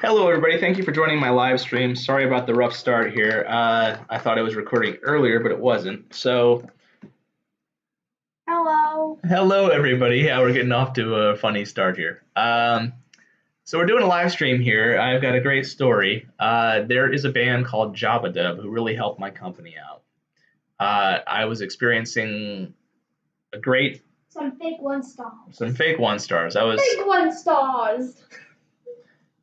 Hello, everybody. Thank you for joining my live stream. Sorry about the rough start here. I thought I was recording earlier, but it wasn't. So, hello, everybody. Yeah, we're getting off to a funny start here. So we're doing a live stream here. I've got a great story. There is a band called JABBADUB who really helped my company out. I was experiencing a great some fake one stars. Some fake one stars. Fake one stars.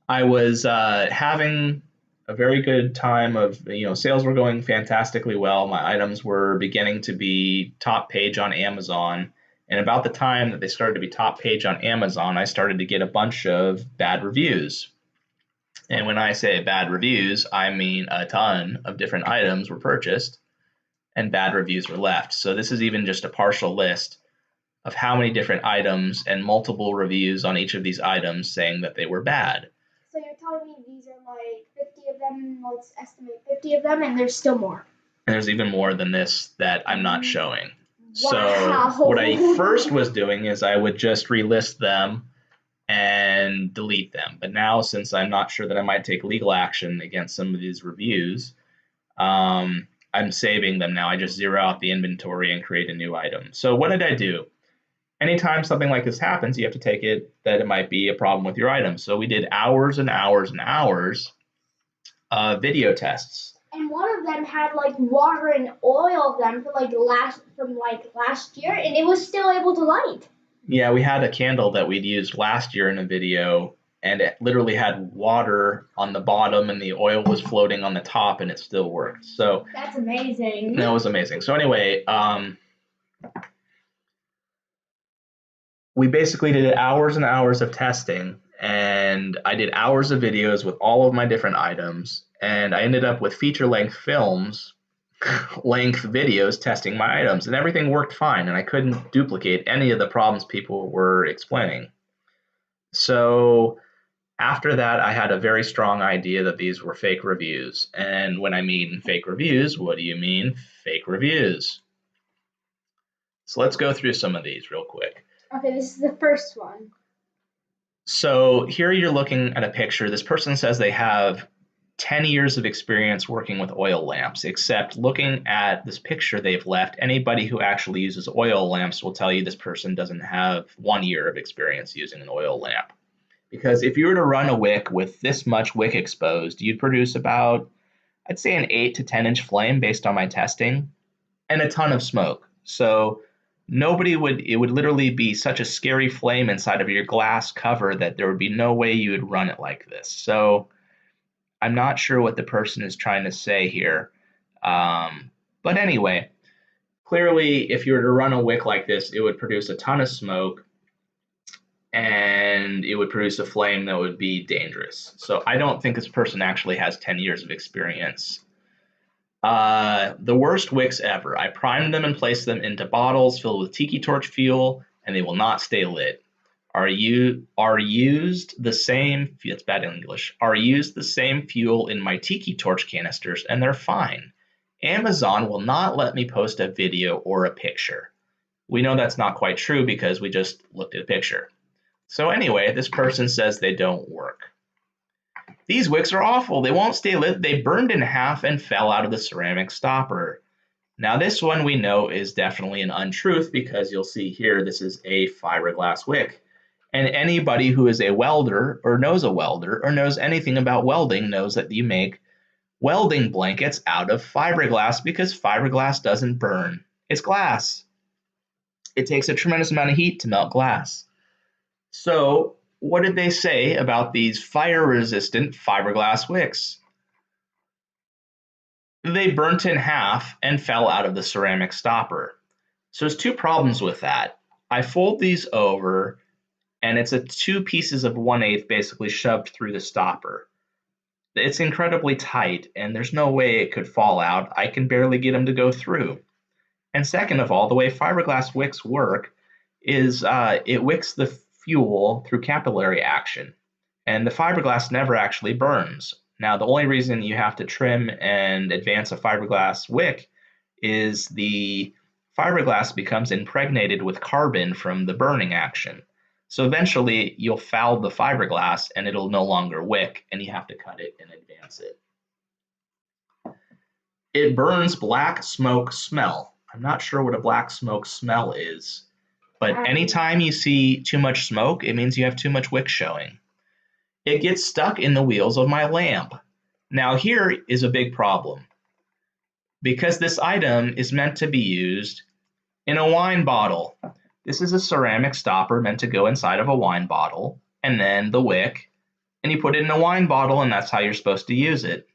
I was having a very good time of, sales were going fantastically well. My items were beginning to be top page on Amazon. And about the time that they started to be top page on Amazon, I started to get a bunch of bad reviews. And when I say bad reviews, I mean a ton of different items were purchased and bad reviews were left. So this is even just a partial list of how many different items and multiple reviews on each of these items saying that they were bad. So you're telling me these are like 50 of them, let's estimate 50 of them, and there's still more. And there's even more than this that I'm not showing. Wow. So what I first was doing is I would just relist them and delete them. But now, since I'm not sure that I might take legal action against some of these reviews, I'm saving them now. I just zero out the inventory and create a new item. So what did I do? Anytime something like this happens, you have to take it that it might be a problem with your item. So we did hours and hours and hours of video tests. And one of them had like water and oil of them for last year, and it was still able to light. Yeah, we had a candle that we'd used last year in a video, and it literally had water on the bottom and the oil was floating on the top, and it still worked. So that's amazing. That was amazing. So anyway, we basically did hours and hours of testing, and I did hours of videos with all of my different items, and I ended up with feature-length films, length videos testing my items, and everything worked fine, and I couldn't duplicate any of the problems people were explaining. So after that, I had a very strong idea that these were fake reviews. And when I mean fake reviews, what do you mean fake reviews? So let's go through some of these real quick. Okay, this is the first one. So here you're looking at a picture. This person says they have 10 years of experience working with oil lamps, except looking at this picture they've left, anybody who actually uses oil lamps will tell you this person doesn't have 1 year of experience using an oil lamp. Because if you were to run a wick with this much wick exposed, you'd produce about, I'd say, an 8 to 10 inch flame based on my testing, and a ton of smoke. So it would literally be such a scary flame inside of your glass cover that there would be no way you would run it like this. So I'm not sure what the person is trying to say here. But anyway, clearly if you were to run a wick like this, it would produce a ton of smoke and it would produce a flame that would be dangerous. So I don't think this person actually has 10 years of experience. The worst wicks ever. I primed them and placed them into bottles filled with tiki torch fuel, and they will not stay lit. Are used the same fuel in my tiki torch canisters, and they're fine. Amazon will not let me post a video or a picture. We know that's not quite true because we just looked at a picture. So anyway, this person says they don't work. These wicks are awful. They won't stay lit. They burned in half and fell out of the ceramic stopper. Now this one we know is definitely an untruth because you'll see here this is a fiberglass wick. And anybody who is a welder or knows anything about welding knows that you make welding blankets out of fiberglass because fiberglass doesn't burn. It's glass. It takes a tremendous amount of heat to melt glass. So what did they say about these fire-resistant fiberglass wicks? They burnt in half and fell out of the ceramic stopper. So there's two problems with that. I fold these over, and it's 2 pieces of 1/8 basically shoved through the stopper. It's incredibly tight, and there's no way it could fall out. I can barely get them to go through. And second of all, the way fiberglass wicks work is it wicks the fuel through capillary action, and the fiberglass never actually burns. Now, the only reason you have to trim and advance a fiberglass wick is the fiberglass becomes impregnated with carbon from the burning action. So eventually you'll foul the fiberglass and it'll no longer wick and you have to cut it and advance it. It burns black smoke smell. I'm not sure what a black smoke smell is, but anytime you see too much smoke, it means you have too much wick showing. It gets stuck in the wheels of my lamp. Now here is a big problem. Because this item is meant to be used in a wine bottle. This is a ceramic stopper meant to go inside of a wine bottle, and then the wick, and you put it in a wine bottle, and that's how you're supposed to use it.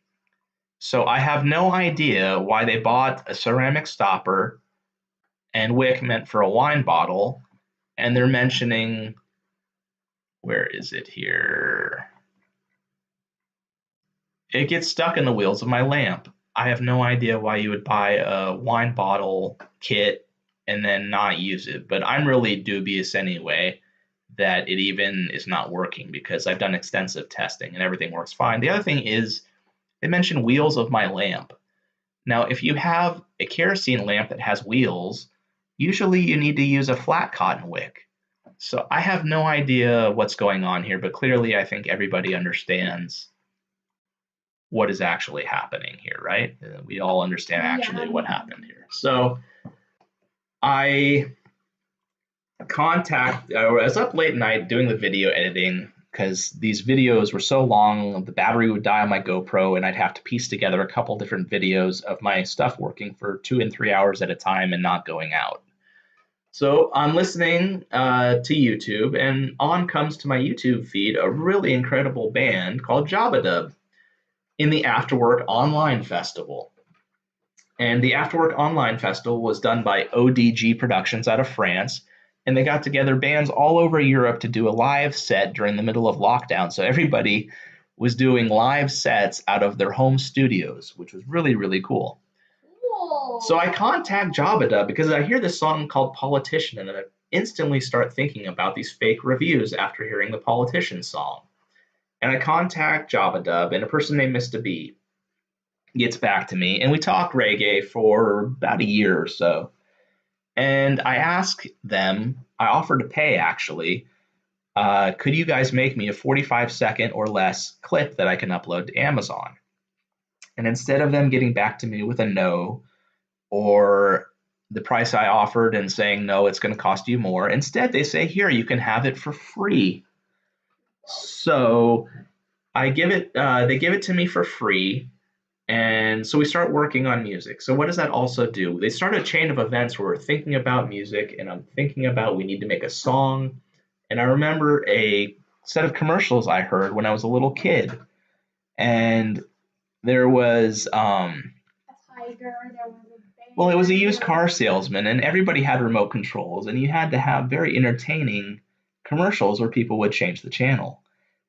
So I have no idea why they bought a ceramic stopper and wick meant for a wine bottle, and they're mentioning, where is it here? It gets stuck in the wheels of my lamp. I have no idea why you would buy a wine bottle kit and then not use it, but I'm really dubious anyway that it even is not working because I've done extensive testing and everything works fine. The other thing is they mentioned wheels of my lamp. Now, if you have a kerosene lamp that has wheels, usually you need to use a flat cotton wick. So I have no idea what's going on here, but clearly I think everybody understands what is actually happening here, right? We all understand actually what happened here. So I was up late at night doing the video editing because these videos were so long, the battery would die on my GoPro and I'd have to piece together a couple different videos of my stuff working for 2 and 3 hours at a time and not going out. So I'm listening to YouTube, and on comes to my YouTube feed a really incredible band called JABBADUB in the Afterwork Online Festival. And the Afterwork Online Festival was done by ODG Productions out of France, and they got together bands all over Europe to do a live set during the middle of lockdown. So everybody was doing live sets out of their home studios, which was really, really cool. So I contact JABBADUB because I hear this song called Politician, and then I instantly start thinking about these fake reviews after hearing the Politician song. And I contact JABBADUB, and a person named Mista B gets back to me, and we talk reggae for about a year or so. And I ask them, I offer to pay actually, could you guys make me a 45-second or less clip that I can upload to Amazon? And instead of them getting back to me with a no, or the price I offered and saying, no, it's going to cost you more, instead they say, here, you can have it for free. So they give it to me for free. And so we start working on music. So what does that also do? They start a chain of events where we're thinking about music, and I'm thinking about we need to make a song. And I remember a set of commercials I heard when I was a little kid. And there was a tiger, there was a bear. Well, it was a used car salesman, and everybody had remote controls, and you had to have very entertaining commercials where people would change the channel.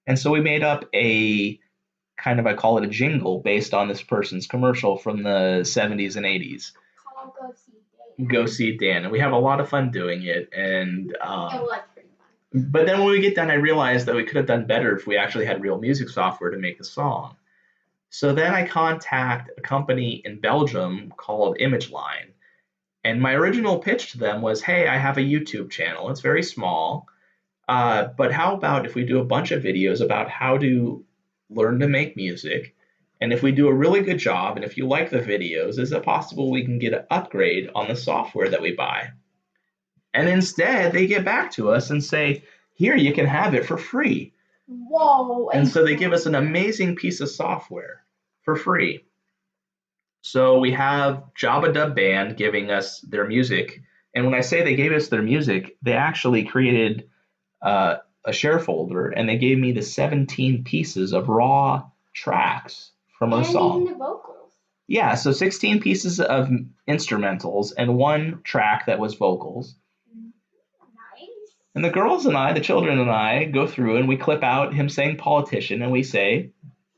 And so we made up a kind of, I call it a jingle based on this person's commercial from the 70s and 80s. Called Go See Dan. Go See Dan. And we have a lot of fun doing it. And it was pretty fun. But then when we get done, I realized that we could have done better if we actually had real music software to make the song. So then I contact a company in Belgium called ImageLine. And my original pitch to them was, hey, I have a YouTube channel. It's very small. But how about if we do a bunch of videos about how to learn to make music? And if we do a really good job, and if you like the videos, is it possible we can get an upgrade on the software that we buy? And instead, they get back to us and say, here, you can have it for free. Whoa. And so they give us an amazing piece of software for free. So we have JABBADUB Band giving us their music. And when I say they gave us their music, they actually created a share folder, and they gave me the 17 pieces of raw tracks from a song. And even the vocals. Yeah, so 16 pieces of instrumentals and 1 track that was vocals. Nice. And the girls and I, the children and I, go through and we clip out him saying politician, and we say,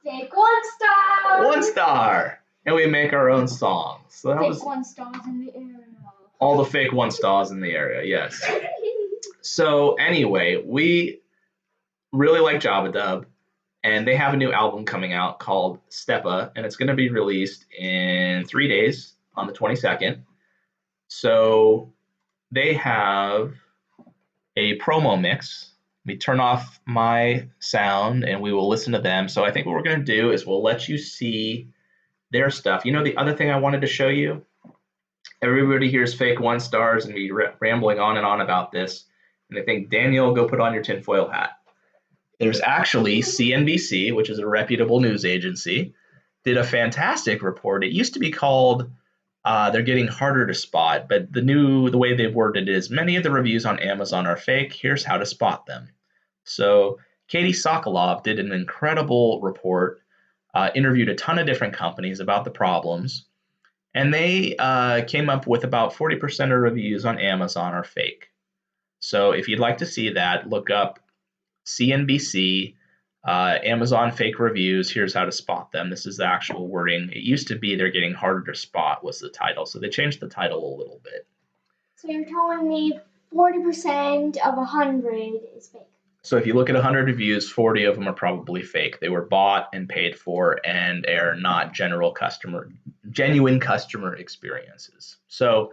fake 1 star! 1 star! And we make our own song. So that was 1 stars in the area. All the fake 1 stars in the area, yes. So anyway, we really like JABBADUB, and they have a new album coming out called STEPPA, and it's going to be released in 3 days on the 22nd. So they have a promo mix me turn off my sound and we will listen to them. So I think what we're going to do is we'll let you see their stuff. You know, the other thing I wanted to show you, everybody hears fake 1 stars and me rambling on and on about this. And I think, Daniel, go put on your tinfoil hat. There's actually CNBC, which is a reputable news agency, did a fantastic report. It used to be called they're getting harder to spot, but the way they've worded it is many of the reviews on Amazon are fake. Here's how to spot them. So Katie Sokolov did an incredible report, interviewed a ton of different companies about the problems, and they came up with about 40% of reviews on Amazon are fake. So if you'd like to see that, look up CNBC, Amazon fake reviews, here's how to spot them. This is the actual wording. It used to be they're getting harder to spot was the title, so they changed the title a little bit. So you're telling me 40% of 100 is fake? So if you look at 100 reviews, 40 of them are probably fake. They were bought and paid for and are not genuine customer experiences. So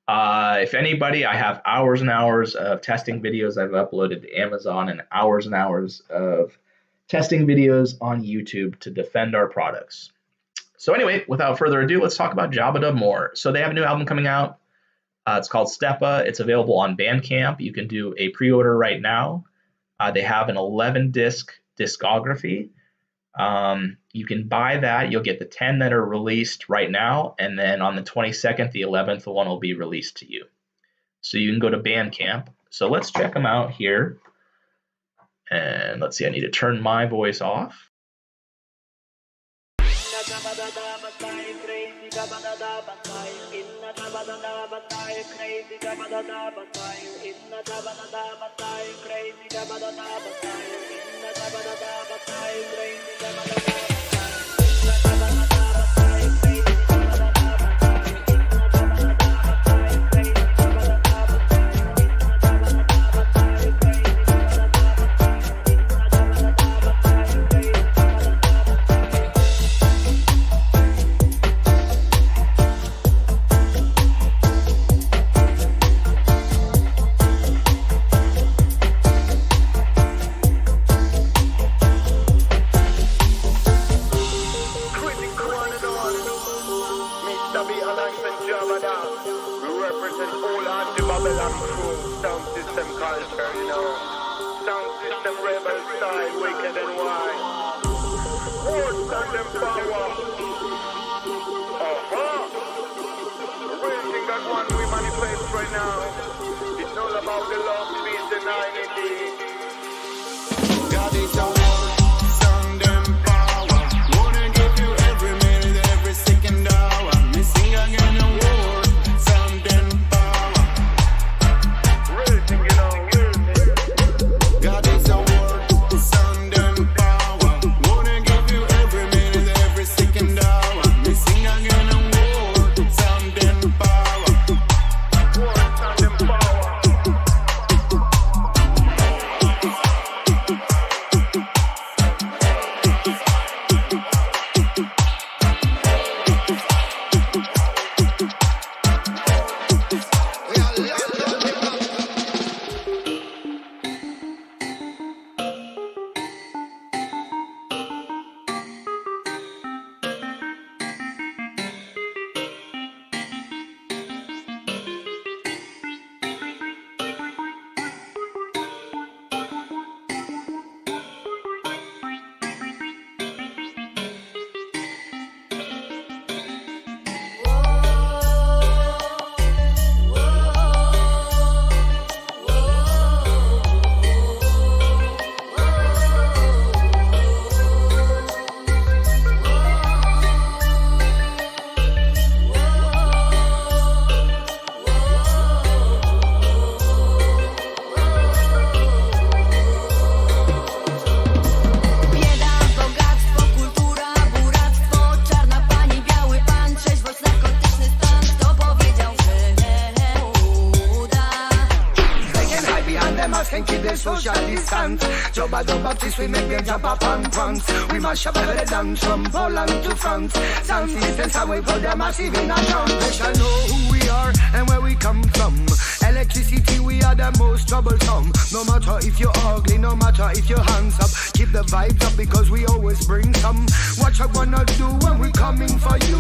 if anybody, I have hours and hours of testing videos I've uploaded to Amazon and hours of testing videos on YouTube to defend our products. So anyway, without further ado, let's talk about JABBADUB more. So they have a new album coming out. It's called STEPPA. It's available on Bandcamp. You can do a pre-order right now. They have an 11-disc discography. You can buy that. You'll get the 10 that are released right now, and then on the 22nd, the 11th one will be released to you. So you can go to Bandcamp. So let's check them out here. And let's see, I need to turn my voice off. Mista B of JABBADUB. We represent all anti-Babylon crew. Sound system culture, you know. Sound system rebel style, wicked and wide. Words and them power. The real thing that one we manifest right now. It's all about the love, peace, and unity. God is a word, sound and power. Wanna give you every minute, every second hour. Me sing again a word, sound and power. Real thing, you know, real thing. God is a word, sound and power. Wanna give you every minute, every second hour. Me sing again a word, sound and power. Word, sound and power. Social distance. JABBADUB Baptist, we make them jump up on drums. We mash up every dance from Poland to France. Sound systems and we put them massive in a drum. They shall know who we are and where we come from. Electricity, we are the most most troublesome. No matter if you're ugly, no matter if you're handsome, keep the vibes up because we always bring some. What you gonna do when we coming for you?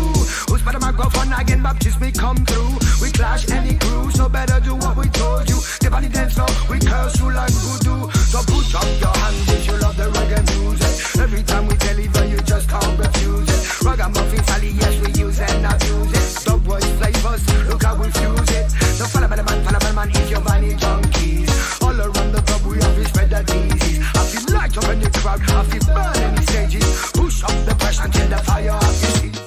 Who's by the microphone again? Baptist me come through. We clash any crew, so better do what we told you. Step on the dance floor, we curse you like voodoo. So put up your hands if you love the reggae music. Every time we deliver, you just can't refuse it. Ragamuffin Sally, yes we use and abuse it. Dub boys flavors, look how we fuse it. So follow by the man if you're buying junkies. All around the club we have to spread the disease. I feel light up in the crowd, I feel burn in the stages. Push up the pressure until the fire up your seat.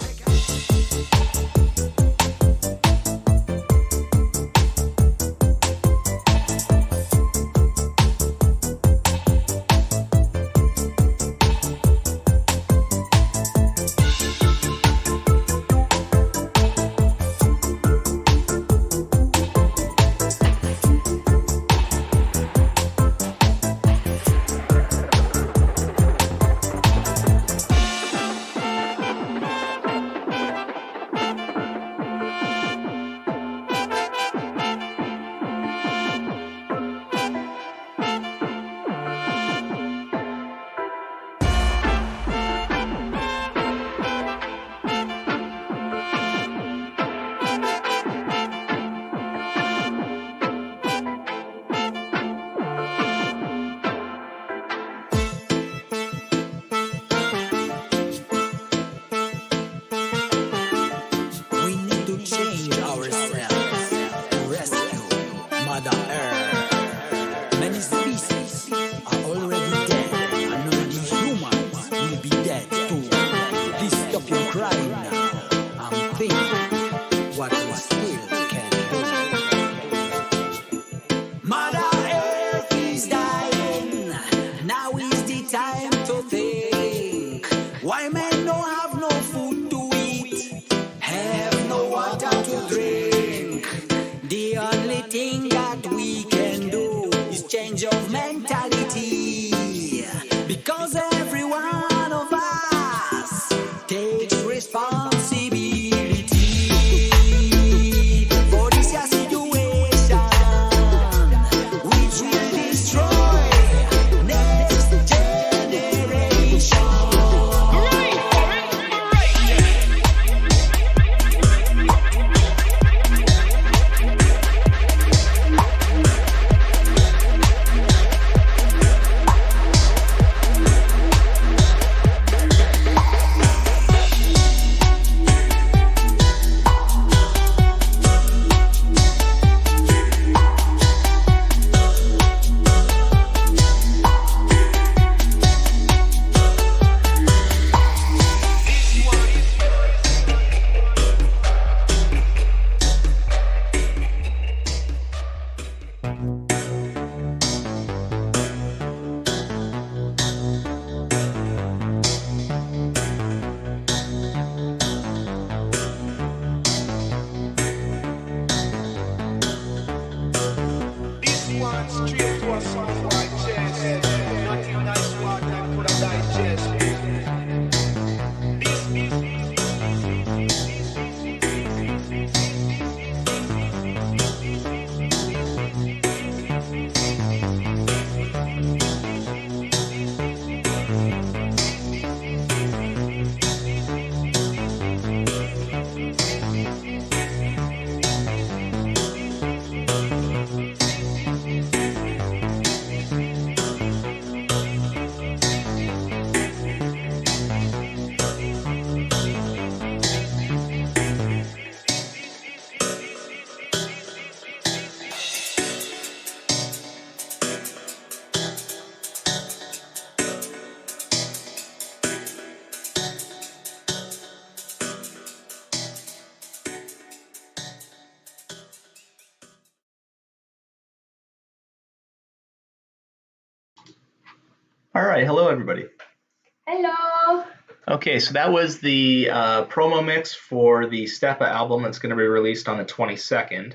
All right, hello everybody. Hello. Okay, so that was the promo mix for the STEPPA album that's going to be released on the 22nd.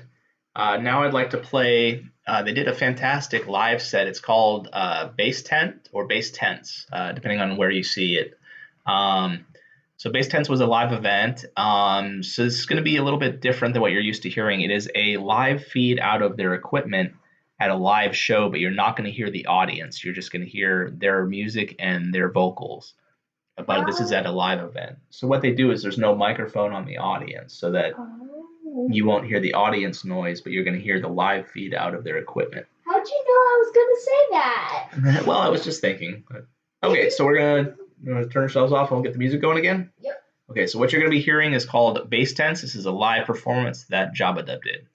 Now I'd like to play, they did a fantastic live set. It's called Bass Tent or Bass Tents, depending on where you see it. So Bass Tents was a live event. So this is going to be a little bit different than what you're used to hearing. It is a live feed out of their equipment at a live show, but you're not going to hear the audience. You're just going to hear their music and their vocals. But this is at a live event. So what they do is there's no microphone on the audience so that you won't hear the audience noise, but you're going to hear the live feed out of their equipment. How'd you know I was going to say that? Well, I was just thinking. Okay, so we're going to turn ourselves off and we'll get the music going again? Yep. Okay, so what you're going to be hearing is called Bass Tense. This is a live performance that JABBADUB did.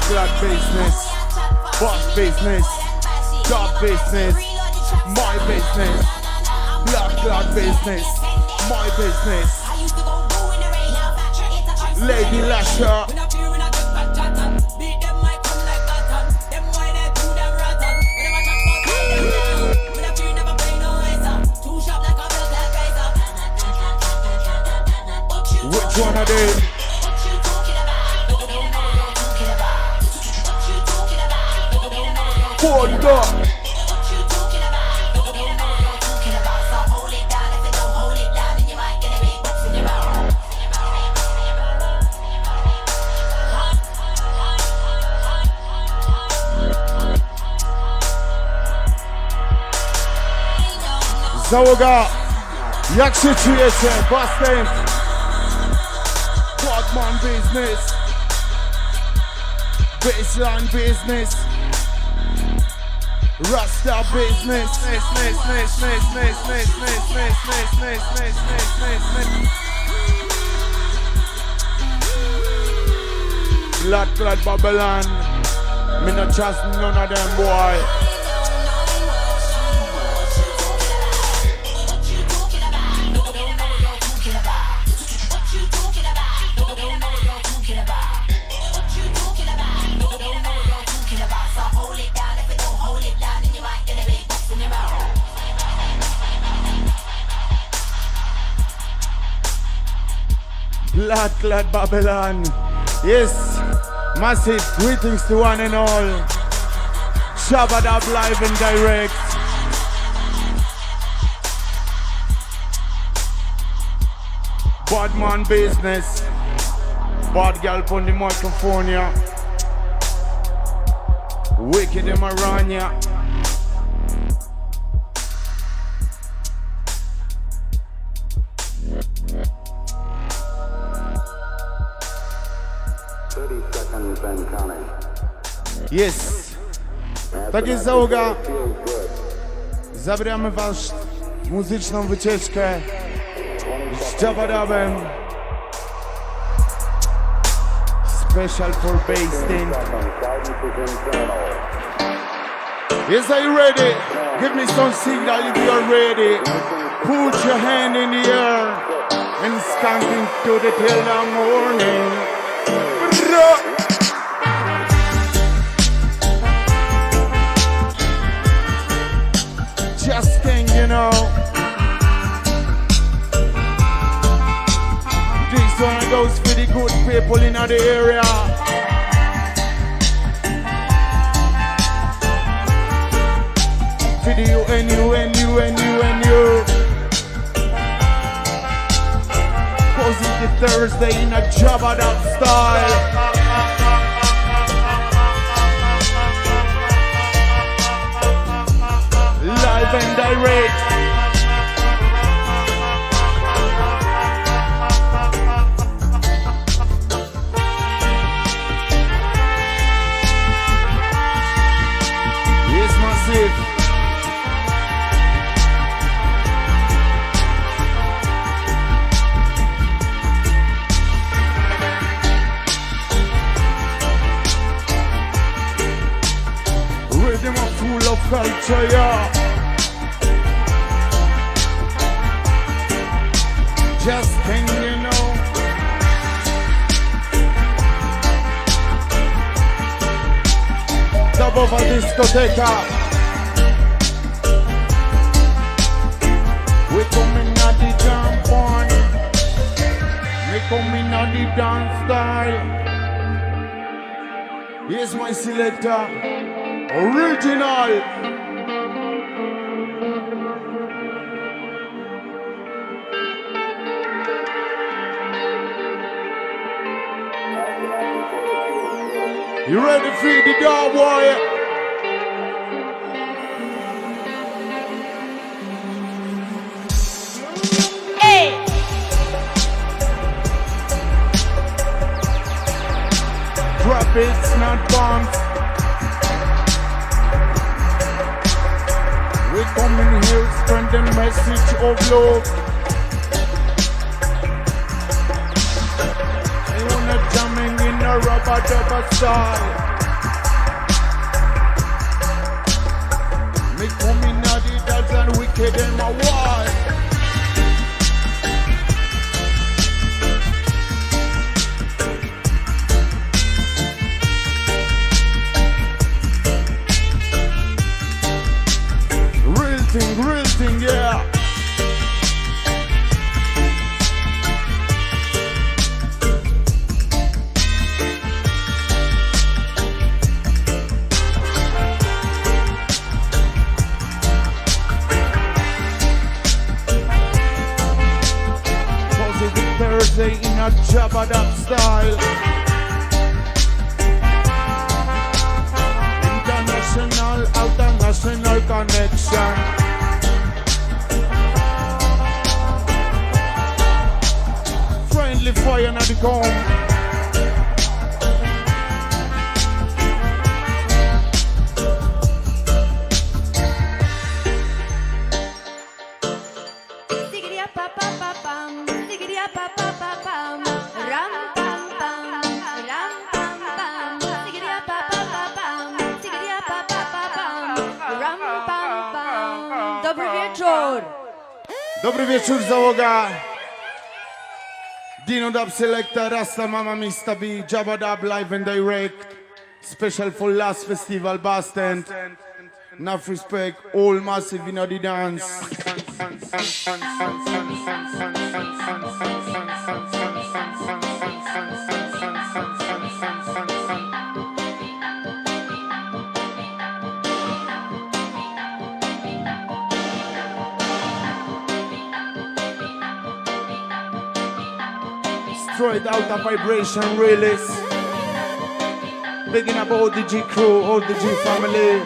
Blood business, boss business, dub business, my business, blood business, my business. Lady Lasher. Which one of them? Hold up. Załoga, jak się czujecie? Bastard, Godman business, baseline business, Rasta business. Blood Babylon, me not trust none of them boy. Blood Babylon. Yes, massive greetings to one and all. JABBADUB live and direct. Bad man business. Bad girl on the microphone, yeah. Wicked in around, yeah. Yes, takie załoga. Zabieramy was muzyczną wycieczkę z JABBADUBem. Special for Bastin. Yes, are you ready? Give me some signal if you are ready. Put your hand in the air and skank into the till the morning. Just think, you know, this one goes for the good people in the area. For with you and you and you and you and you. Positive Thursday in a JABBADUB style. Live and direct. Yes, massive. Rhythm are full of culture, yeah. Just thing, you know. Dub of a discoteca. We coming at the jump on. We coming at the dance style. Here's my selector. Original. You ready to feed the dog, warrior? Hey! Drop it's not bombs. We coming here, spread the message of love. I wanna jamming in a rubber dubber style. Me coming out the dogs and wicked in my wall. Real thing, yeah. Positive Thursday in a JABBADUB style. International, international connection. Friendly fire na the comb. Dobry wieczór, załoga. Dino Dub Selector, Rasta Mama, Mista B, JABBADUB live and direct. Special for last festival, Boston. Enough respect, all massive in the dance. Straight out of vibration release. Bigging up all the G crew, all the G family.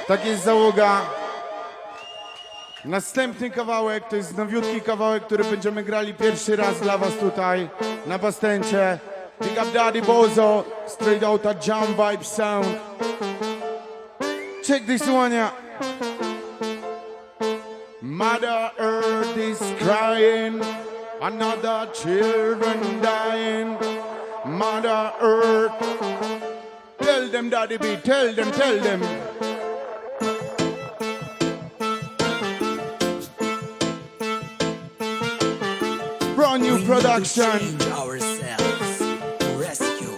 Tak jest załoga. Następny kawałek to jest nowiutki kawałek, który będziemy grali pierwszy raz dla was tutaj na Bastencie. Big up Daddy Bozo, straight out of Jam Vibe Sound. Check this one out. Mother Earth is crying, another children dying. Mother Earth, tell them Daddy B, tell them, tell them. Brand new production. We need to change ourselves to rescue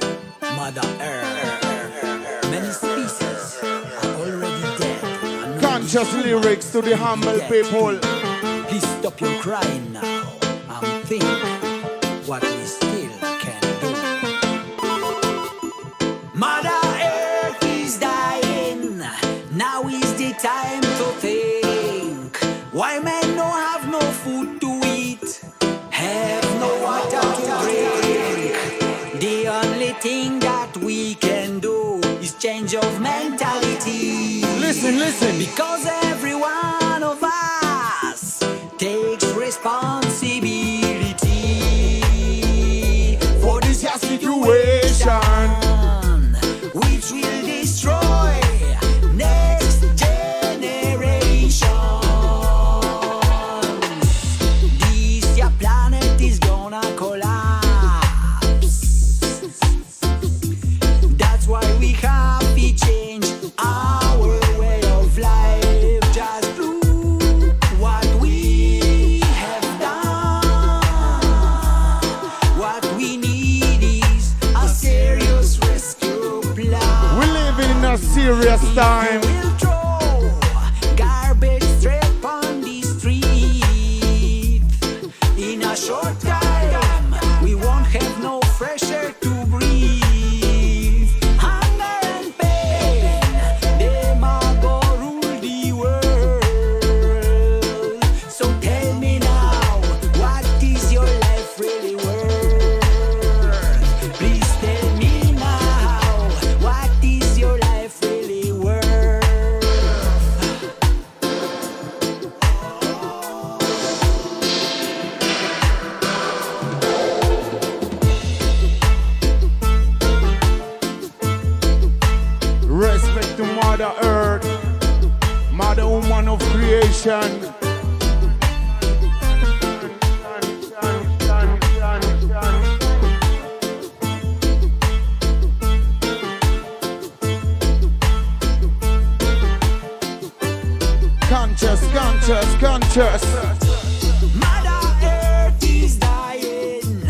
Mother Earth. Many species are already dead. And Conscious lyrics to the humble people. Please stop your crying now and think what we still can do. Mother Earth is dying. Now is the time to think. Why men no have no food to eat? Have no water to drink. The only thing that we can do is change of mentality. Listen, listen. Because every one of us takes responsibility for this Situation. which will destroy next generation. This your planet is gonna collapse. That's why we have to change our way of life. Just do what we have done. What we need is a serious rescue plan. We're living in a serious time. We'll throw garbage straight on the street. In a short time, we won't have no fresh air to breathe. Hunger and pain, them are go rule the world. So tell me now, what is your life really worth? Please tell me now, what is your life really worth? Respect to Mother Earth, Mother Woman of Creation. Conscious, conscious, conscious. Mother Earth is dying.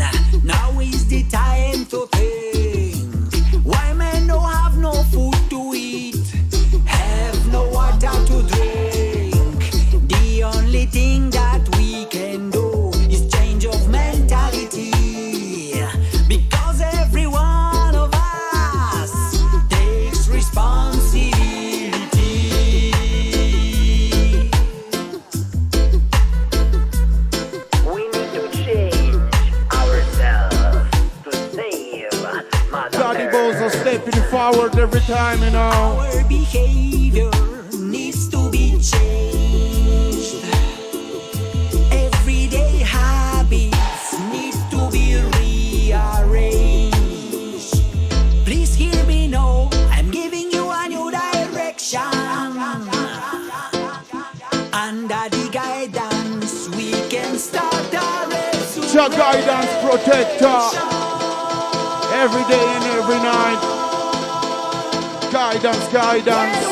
Now is the time to think. Why men no have no food to eat? Have no water to drink. The only thing that we can do is change of mentality. Because every one of us takes responsibility. We need to change ourselves to save Mother Daddy Earth. Bozo stepping forward every time, you know. Our behavior needs to be changed. Everyday habits need to be rearranged. Please hear me now, I'm giving you a new direction. Under the guidance, we can start a resurrection. Your guidance protector. Every day and every night. Guidance, guidance.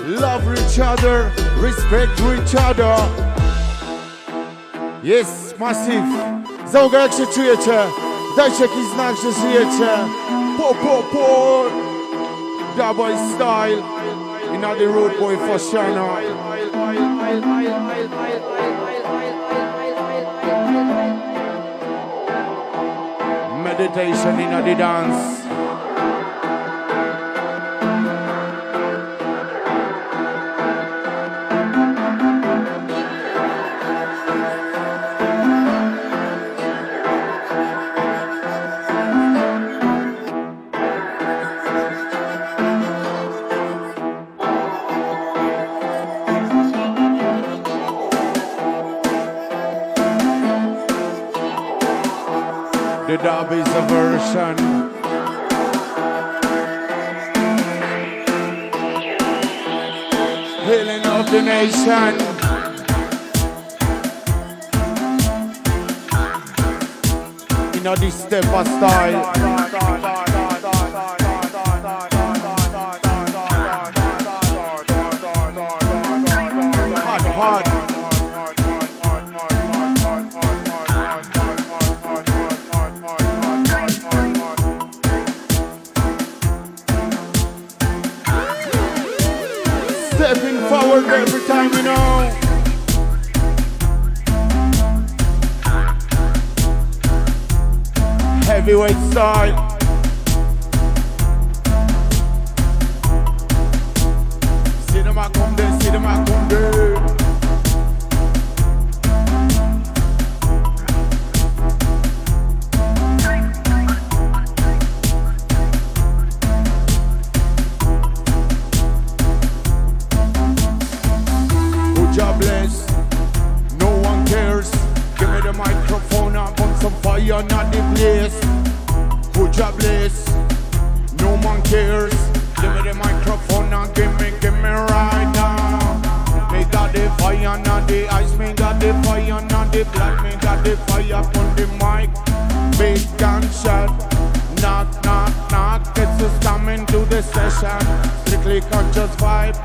Love each other, respect each other. Jest massive. Załoga, jak się czujecie? Dajcie jakiś znak, że żyjecie. Po. Double style. Inna the road boy for China. Meditation in the dance. The dub is a version. Healing of the nation. You know this STEPPA style. Hard. Stepping forward every time, you know. Heavyweight style. Cinema come there, cinema come there. Jobless, no one cares. Give me the microphone and put some fire on the place. Who jobless, no one cares. Give me the microphone and give me right now. Me got the fire on the ice, me got the fire on the blood, me got the fire on the mic. Big gunshot, knock, knock, knock. It's just coming to the session. Strictly conscious vibe,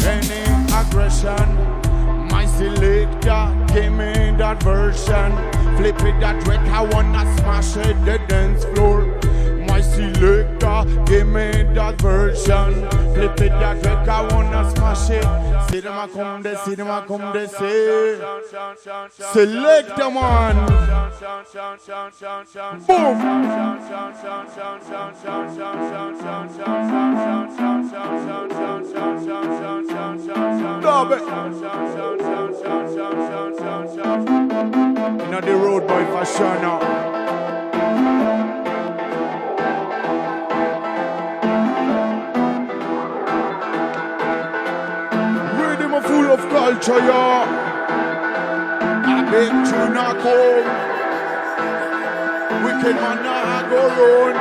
any aggression. My selector, give me that version. Flip it that track, I wanna smash it, the dance floor. My selector, give me that version. Flip it that track, I wanna smash it. Cinema come there, cinema come there, say. Selector man. Boom. Dub it. Inna the road boy fashion now. Rhythm full of culture, yeah. I big tune a come. Wicked man nah go round.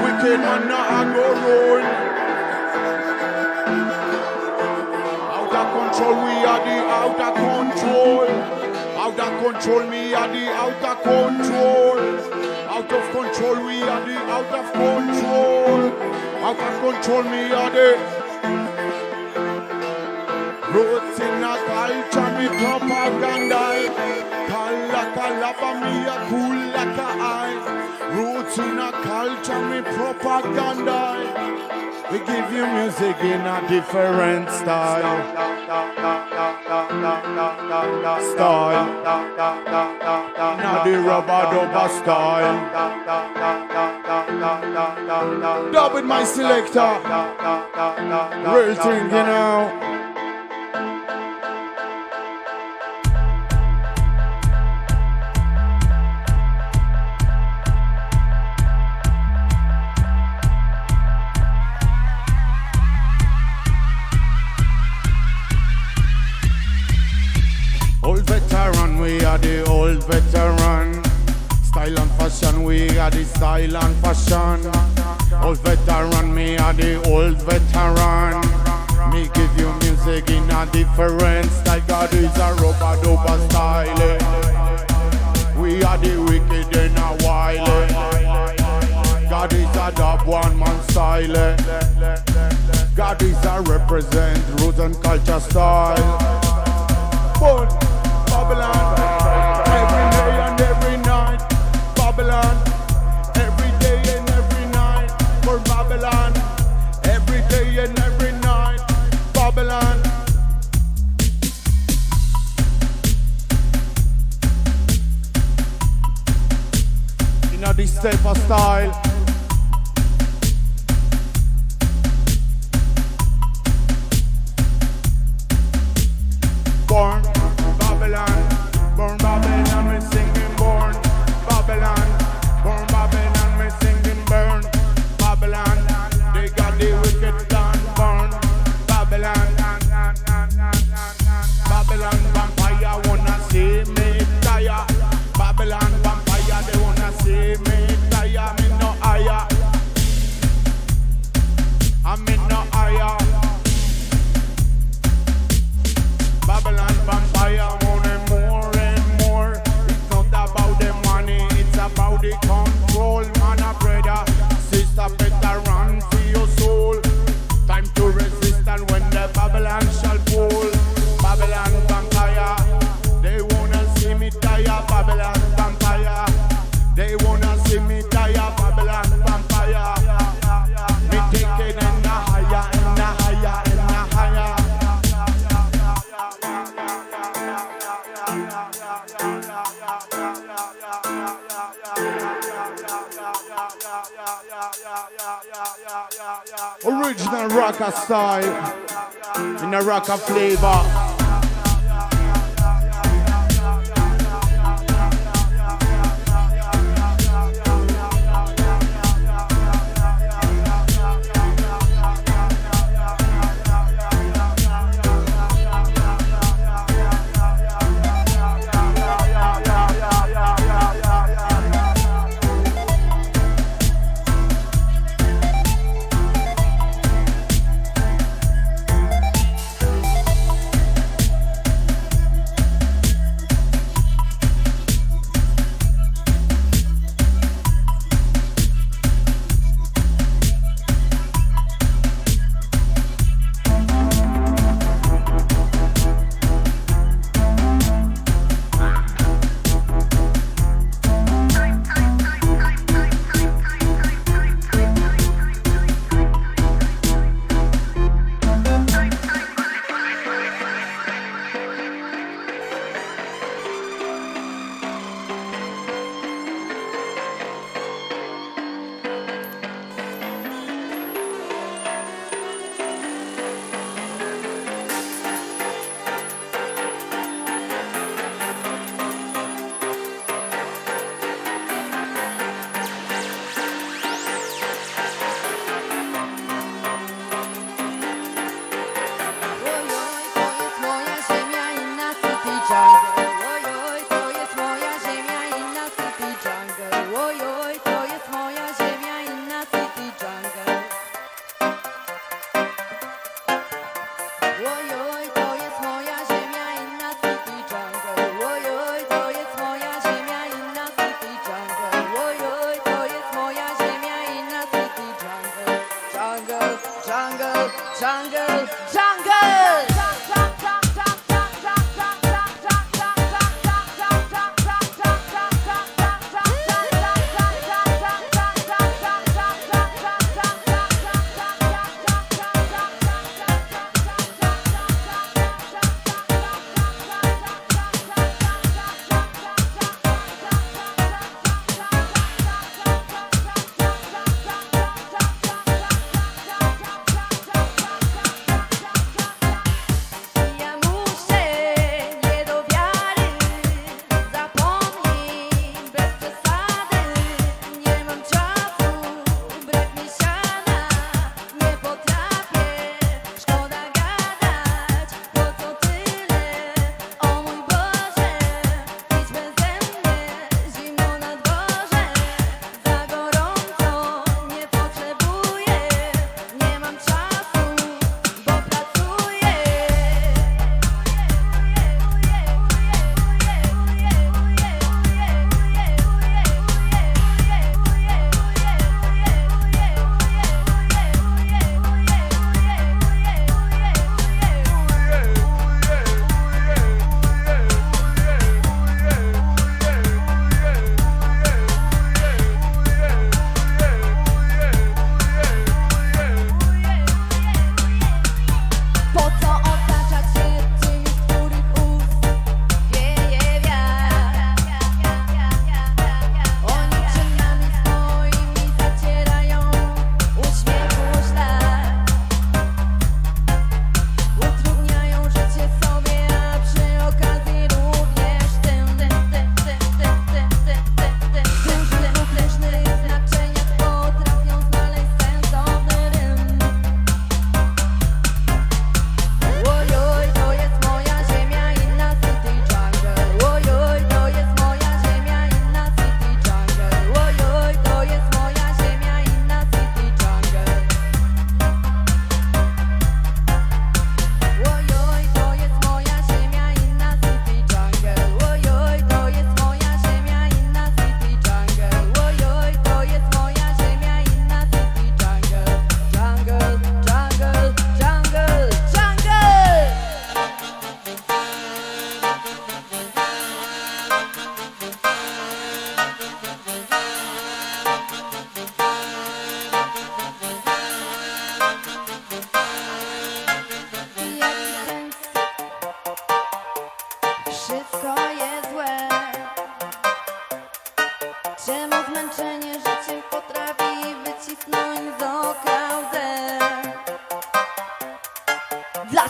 Wicked man nah go round. We are the out of control. Out of control, me are the out of control. Out of control, we are the out of control. Out of control, me are the roots in a culture, me propaganda. Kalaba, me a cool like a eye. Roots in a culture, me propaganda. We give you music in a different style. Now the JABBADUB style. Dub with my selector. Real thing, you know. Old veteran, we are the old veteran. Style and fashion, we are the style and fashion. Old veteran, me are the old veteran. Me give you music in a different style. God is a JABBADUB style. We are the wicked in a while. God is a dub one man style. God is a represent roots and culture style. But Babylon, every day and every night. Babylon, every day and every night. For Babylon, every day and every night. Babylon, style. Born Babylon, born Babylon, me singing born Babylon, born Babylon, me singing burn Babylon. They got the wicked done, born Babylon. Babylon vampire wanna see me tire. Babylon vampire they wanna see me tire. Me no higher, I'm in no higher. Babylon vampire wanting more and more. It's not about the money, it's about the control. Man a brother, sister better run for your soul. Time to resist and when the Babylon shall fall. Babylon vampire, they wanna see me die. Babylon vampire, they wanna see me die. Babylon vampire, me take it in the higher, in the higher, in the higher. Original rocker style in a rocker flavor.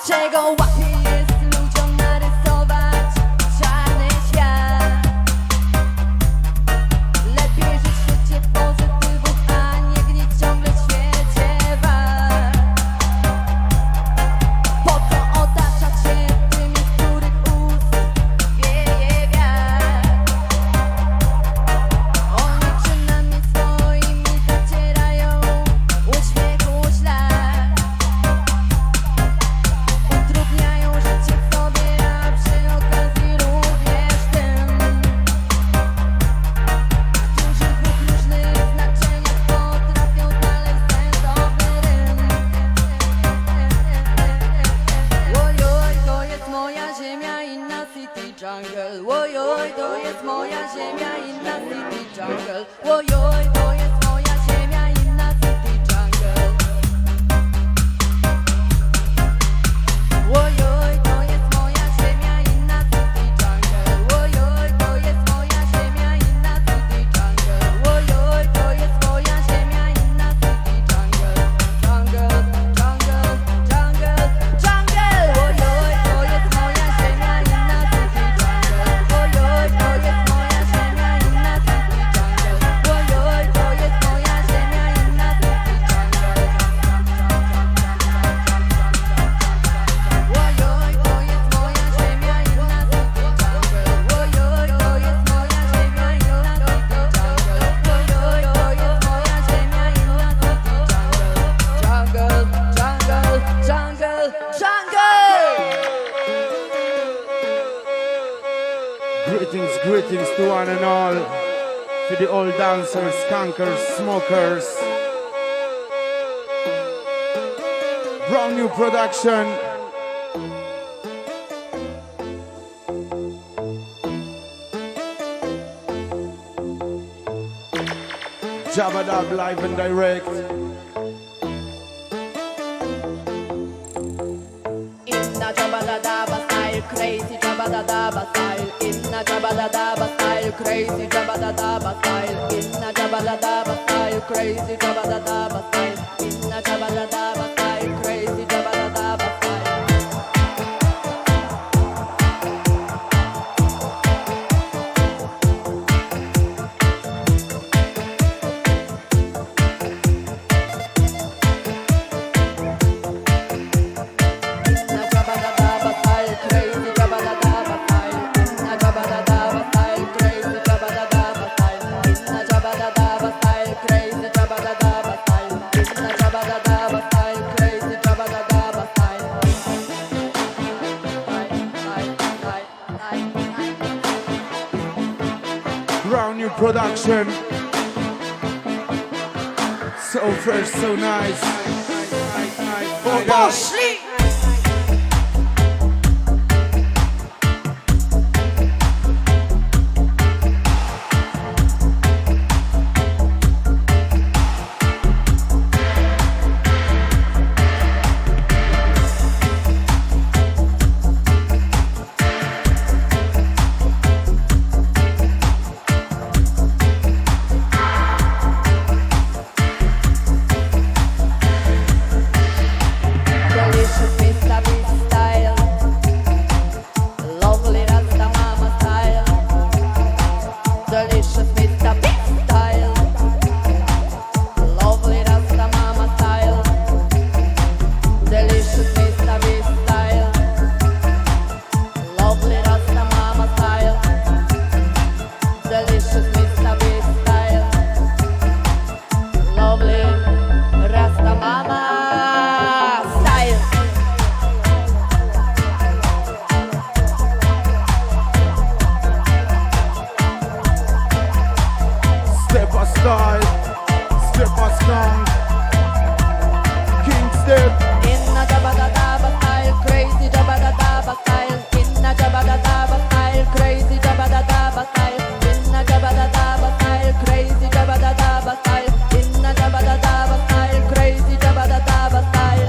Dlaczego łatwiej jest ludziom narysować czarny świat? Lepiej żyć w świecie pozytywów, a nie gnić ciągle w świecie wad. Po co otaczać się tymi, z których ust wieje wiatr? Oni czynami swoimi zacierają uśmiechu ślad. Utrudniają życie sobie, a przy okazji również tym, którzy w dwóch różnych znaczeniach potrafią znaleźć sensowny rym. Ojoj, to jest moja ziemia, inna city jungle. Ojoj, to jest moja ziemia, inna city jungle. Ojoj, to jest moja ziemia, inna city jungle. Ojoj, to jest moja ziemia, inna city jungle. Ojoj, to jest moja ziemia, inna city jungle. Ojoj, to jest moja ziemia, inna city jungle. Jungle, jungle, jungle, jungle. Ojoj, to jest moja ziemia, inna city jungle. Ojoj, to jest moja ziemia, inna city jungle. Ojoj, to jest moja ziemia, inna city jungle. Ojoj, to jest moja ziemia, inna city jungle. Ojoj, to jest moja ziemia, inna city jungle. Ojoj, to jest moja ziemia, inna city jungle. Jungle, jungle, jungle, Greetings, greetings to one and all. To the old dancers, skunkers, smokers. Brand new production. JABBADUB live and direct. Inna JABBADUB style, crazy JABBADUB style. Inna JABBADUB style, crazy JABBADUB style. Inna JABBADUB style, crazy JABBADUB style. Inna JABBADUB style, crazy JABBADUB style. Inna JABBADUB style, crazy JABBADUB style. Inna JABBADUB style, crazy JABBADUB style. Inna JABBADUB style, crazy JABBADUB style. Inna JABBADUB style, crazy JABBADUB style. Brand new production. So fresh, so nice. Poszli! Delicious Mista B style, lovely Rasta Mama style. Delicious Mista B style, lovely Rasta Mama style. Delicious Mista B style, lovely Rasta Mama style. Delicious Mista B style, lovely Rasta Mama style. STEPPA style, STEPPA song. King Step. Inna JABBADUB style, crazy JABBADUB style. Inna JABBADUB style, crazy JABBADUB style. Inna JABBADUB style, crazy JABBADUB style. Inna JABBADUB style, crazy JABBADUB style.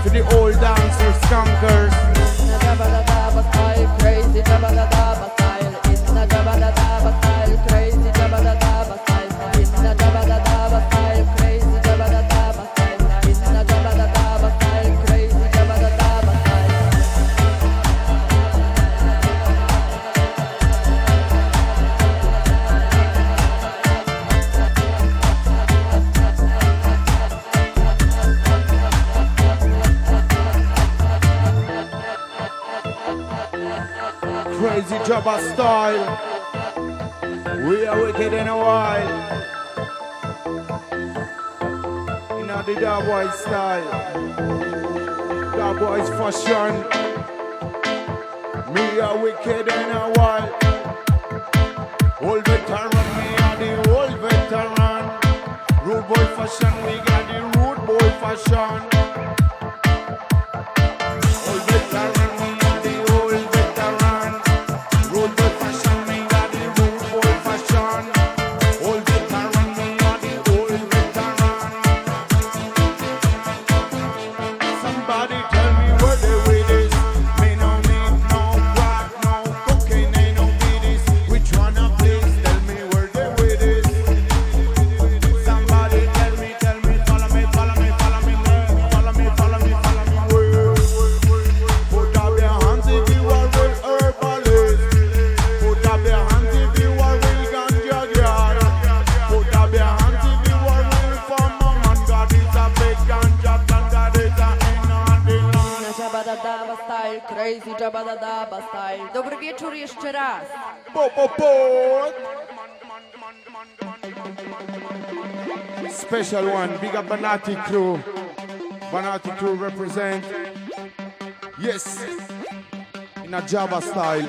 To the old dancers, skunkers. Inna JABBADUB style, crazy JABBADUB Crazy Jabba style. We are wicked in a while. In the Dub Boy style. Dub Boy's fashion. Me are wicked in a while. Old veteran, me are the old veteran. Rude boy fashion, we got the rude boy fashion. Old veteran, we are the old veteran. Rude boy fashion, we got the rude boy fashion. Old veteran, we are the old veteran. Somebody tell me where they with this. Me no need no crack, no cocaine, ain't no biddies. Which one of these? Tell me where they with this. Somebody tell me, follow me, follow me, follow me, follow me, follow me, follow me. Put up your hands if you are real herbalist. Put up your hands if you are real ganja girl. Put up your hands if you are real farmer man. God is a big ganja plant, God is a inhalant. JABBADUB style, crazy JABBADUB style. Dobry wieczór jeszcze raz. Special one, big up Banati crew. Banati crew represent. Yes, in a Jabba style.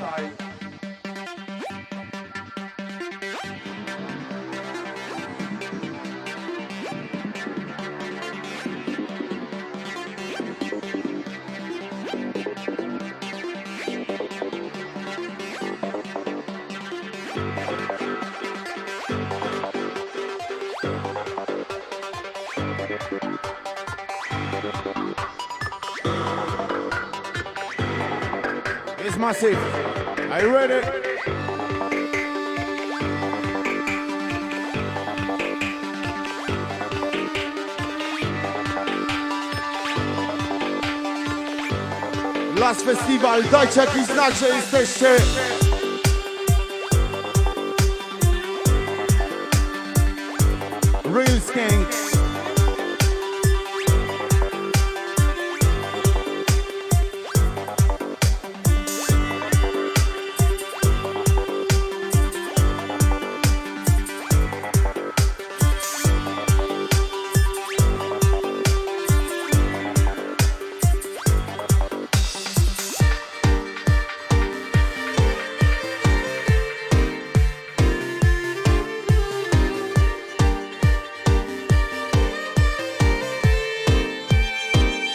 It's massive. Are you ready? Last Festival, dajcie jakiś znak, że jesteście. Real Skank.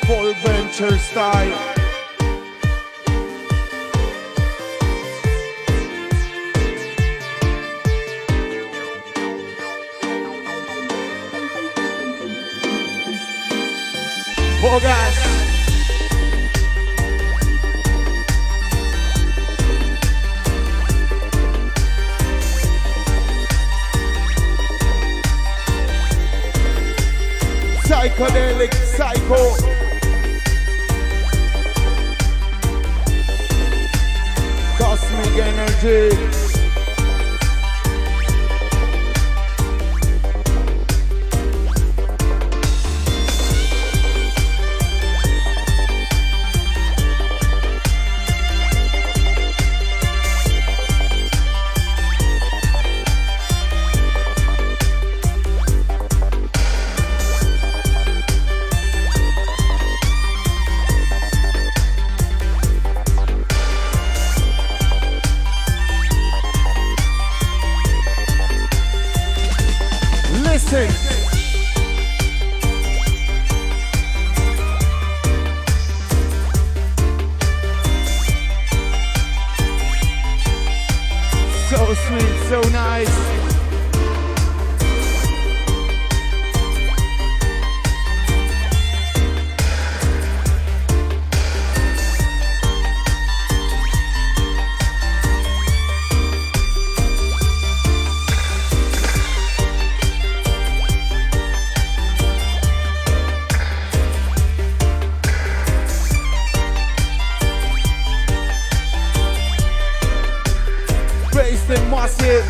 Full venture style. Bogas. Psychedelic psycho. Cosmic energy. Listen. So sweet, so nice. Based in massive.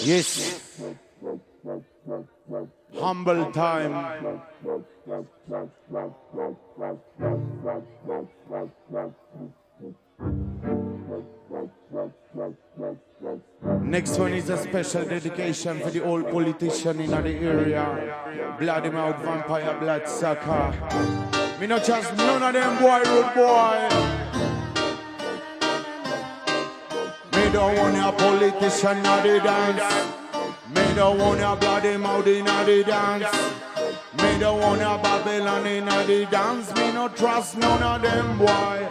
Yes. Humble time. Next one is a special dedication for the old politician in the area. Bloody mouth vampire blood sucker. Me not just none of them boy rude boy. Me don't want a politician in the dance. Me don't want a bloody mouth in the dance. Me don't want a Babylon in the dance. Me no trust none of them boy.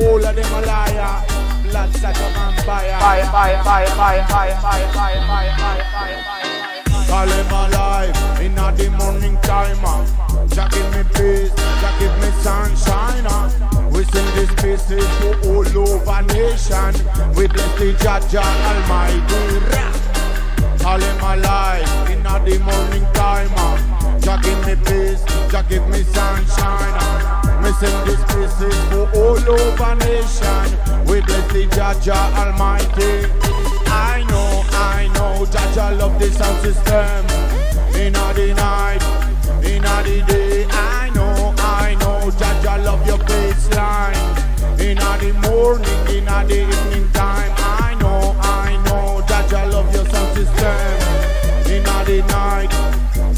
All of them a liar, blood sucker vampire. Call him alive in the morning time. Jah give me peace, Jah give me sunshine. We sing these pieces to all over nation. We bless the Jah Almighty. Call him alive in the morning time. Jah give me peace, Jah give me sunshine. Me sing these pieces for all over nation. We bless the Jah Almighty. I know, Jah love the sound system. In the night, in the day. I know, Jah love your bassline. In the morning, in the evening time. I know, Jah love your sound system. In the night,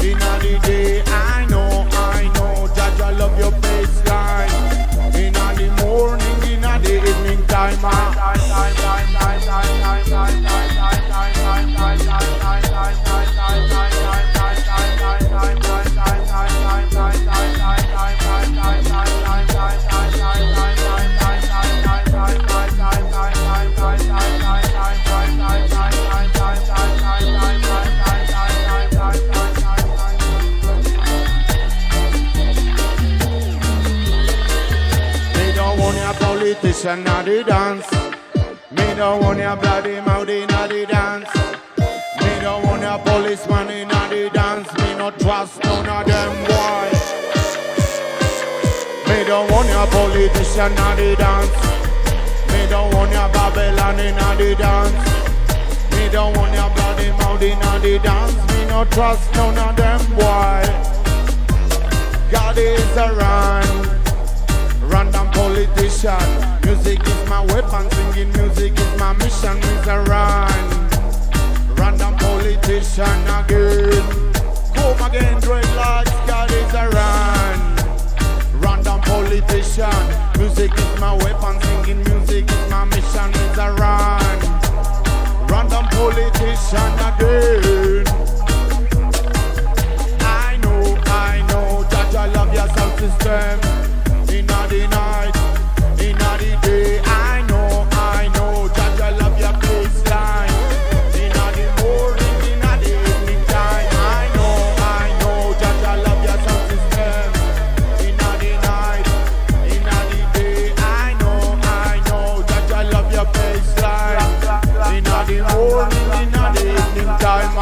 in the day. I know, Jah love your bassline. In the morning, in the evening time. Politician at the dance. Me don't want a bloody mouth in the dance. Me don't want a policeman in the dance. Me not trust none of them boys. Me don't want a politician at the dance. Me don't want a Babylon in the dance. Me don't want a bloody mouth in the dance. Me not trust none of them boys. God is around. Random politician. Music is my weapon, singing music is my mission. Is a run. Random politician again. Come again, dreadlocks, God is a run. Random politician. Music is my weapon, singing music is my mission. Is a run. Random politician again. I know, Jah love your sound system. In the night, in the day, I know, Jah love your bassline. In the morning, in the evening time, I know, Jah love your sound system. In the night, in the day, I know, Jah love your bassline. In the morning, in the evening time.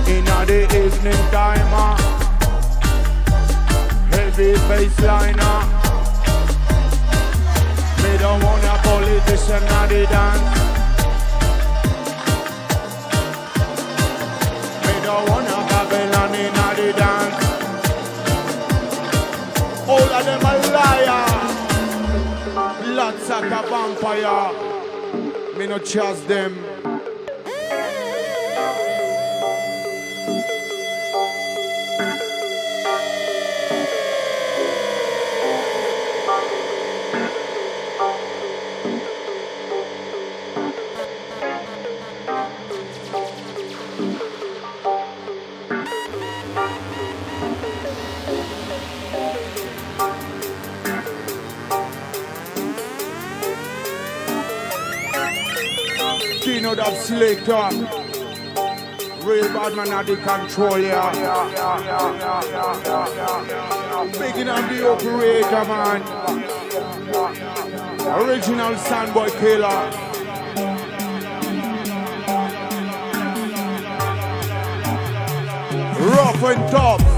In the evening time, heavy bassline. Me don't want a politician at the dance. Me don't want a Babylon in the dance. All of them a liar. Blood sucker vampire. Me no trust them. up selector. Real bad man at the control, yeah. Picking up the operator, man. Original Soundboy killer. Rough and tough.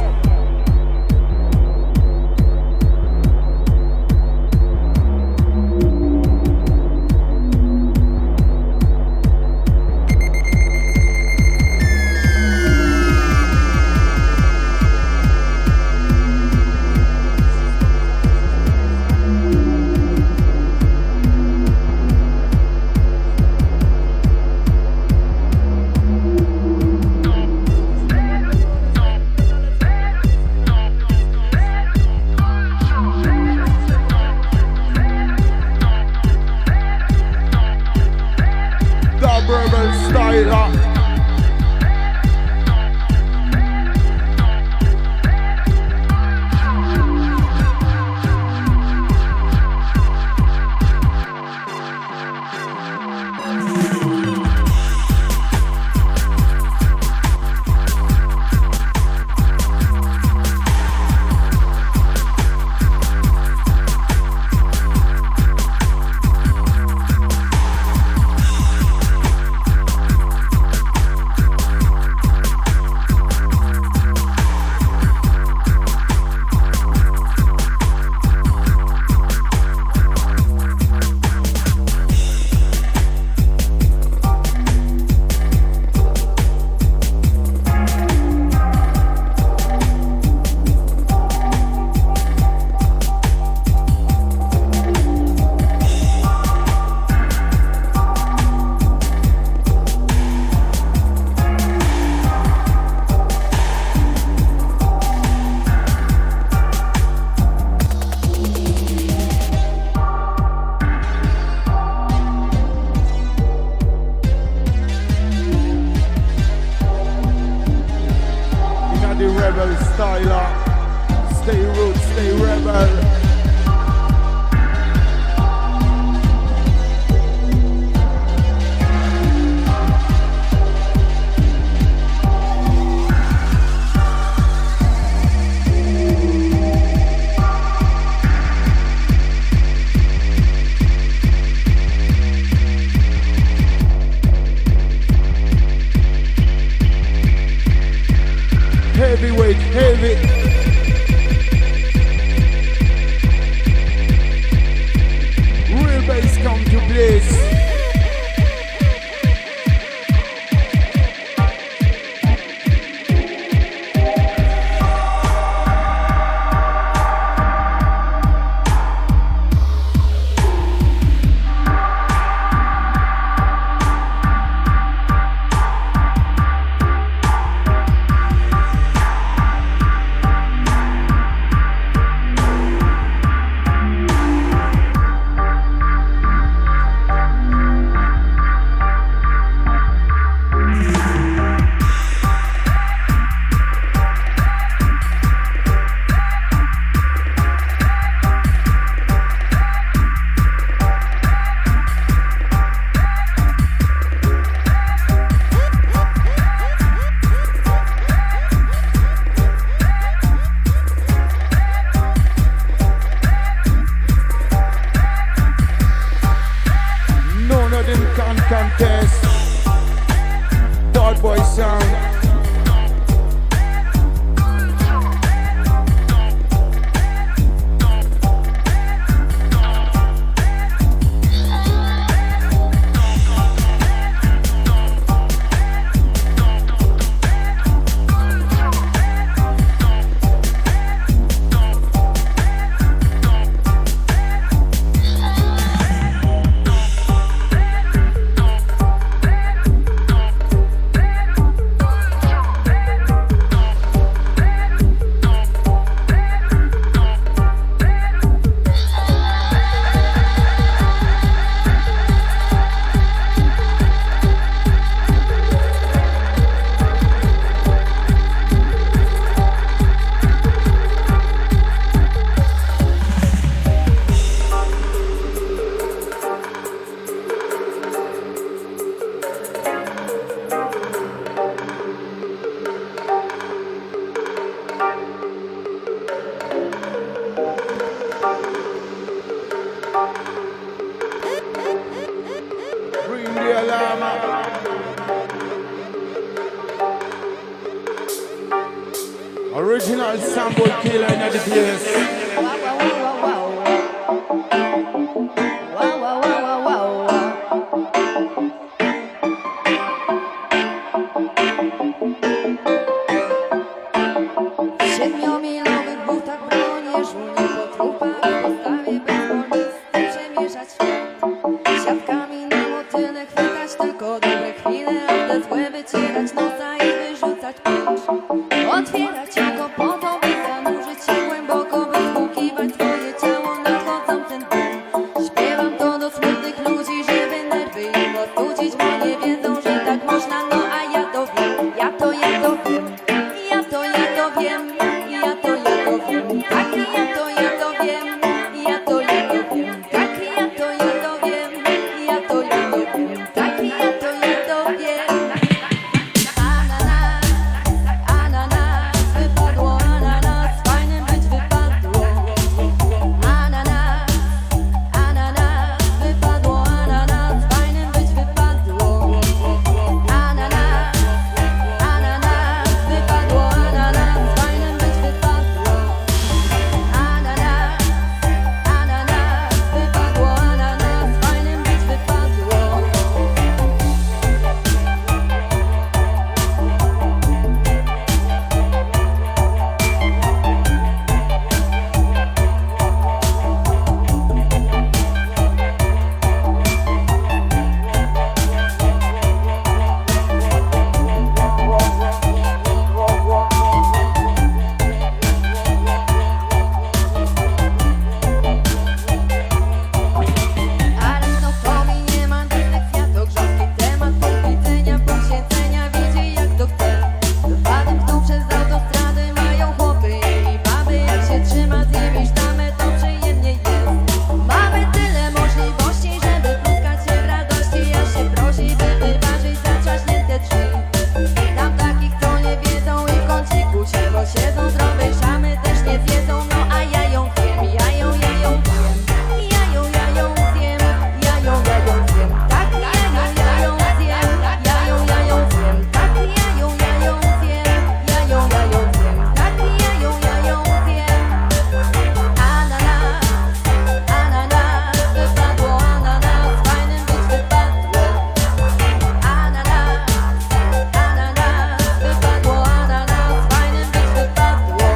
Original sample killer in the place. W 7-milowych butach bronieszu, nie po trupach, postawie bezwolnisty przemieszać świat. Siatkami na motyle chwytać tylko dobre chwile, a te złe wycierać nosa i wyrzucać precz. Otwierać oko po to, by zanurzyć się głęboko, by wpłukiwać swoje ciało nadchodzącym dniem. Śpiewam to do smutnych ludzi, żeby nerwy im ostudzić, bo nie wiedzą, że tak można, no a ja to wiem, ja to wiem. Ja to wiem, ja to wiem, tak ja to wiem, ja to wiem, tak ja to wiem, ja to wiem, tak ja to wiem. Ananas, ananas, wypadło ananas, fajnym być wypadło. Ananas, ananas, wypadło ananas, fajnym być wypadło. Ananas, ananas, wypadło ananas, fajnym być wypadło. Ananas, ananas, wypadło ananas, fajnym być wypadło. Arachnofobii nie ma dyslekcja, to grząski temat podwiedzenia, posiedzenia, widzi jak to chce. Wypadem chcą przez autostrady, mają chłopy i baby, jak się trzyma z nimi sztamę, to przyjemnie jest. Mamy tyle możliwości, żeby pluskać się w radości, a się prosi, by wyważyć zatrzaśnięte drzwi. Tam takich, co nie wiedzą i w kąciku się posiedzą, zdrowej szamy też nie zjedzą, no a ja ją wiem, ja ją wiem. Ja ją zjem, tak ja ją zjem, ja ją zjem, tak ja ją zjem, tak ja ją zjem. Ananas, ananas, wypadło ananas, fajnym być wypadło. Ananas, ananas, wypadło ananas, fajnym być wypadło.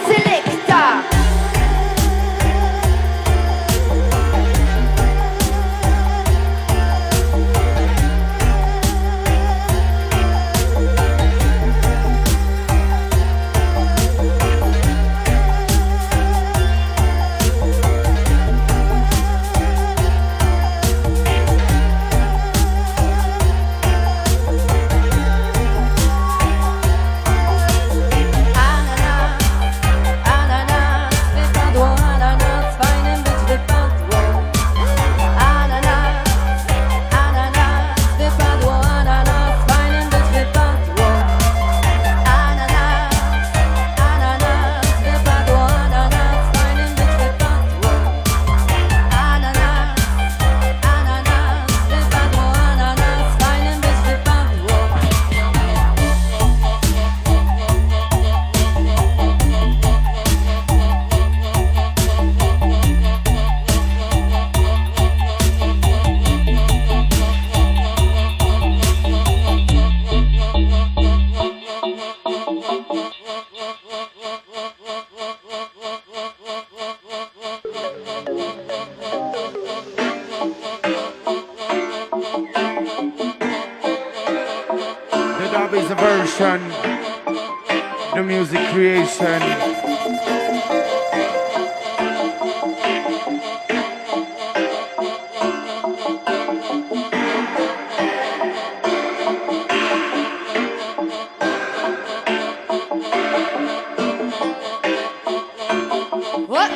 Selekta! Ananas, ananas, wypadło ananas, fajnym być wypadło. Ananas, ananas, wypadło ananas, fajnym być wypadło. Ananas, ananas, wypadło ananas, fajnym być wypadło. Ananas, ananas, wypadło ananas, fajnym być wypadło. The dub is a version, the music creation. What?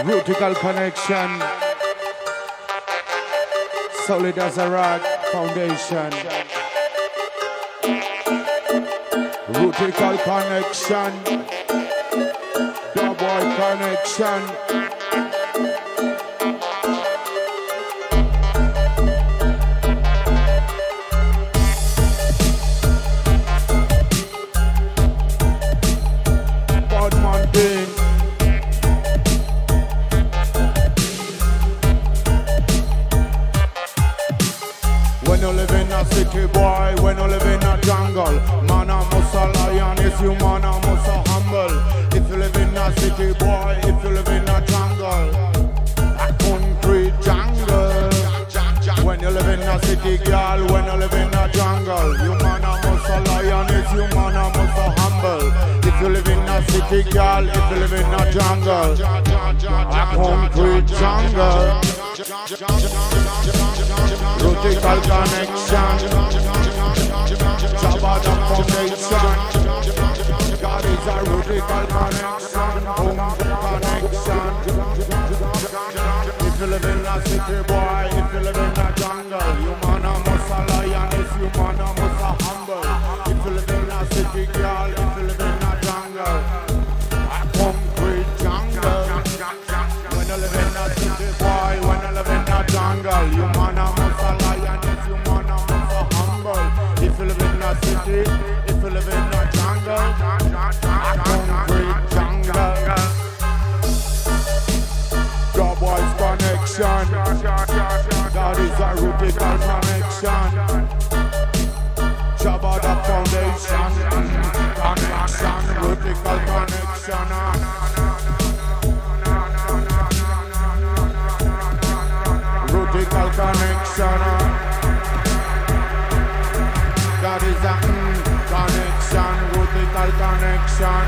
Rutical connection, solid as a rock foundation. Rutical connection, double connection. city boy when you live in a jungle. Man, I must a lion, if you man, I must a humble. If you live in a city boy, if you live in a jungle, a country jungle. When you live in a city, girl, when you live in a jungle, you man, I must a lion, if you man, I must a humble. If you live in a city, girl, if you live in a jungle, a country jungle. Radical connection, JABBADUB foundation. God is a radical connection, home connection. If you live in a city, boy, if you live in a jungle, you man a must a lion, if you man a must a humble. If you live in a city, girl, if you live in a jungle, a concrete jungle. When you live in a city, boy, when you live in a jungle, you man a must a lion, if you man a must a humble. If you live in a city, if you live in a jungle, a concrete jungle. Job boys connection, that is a radical connection. JABBADUB foundation, connection, radical connection. Radical connection. That is a connection, radical connection.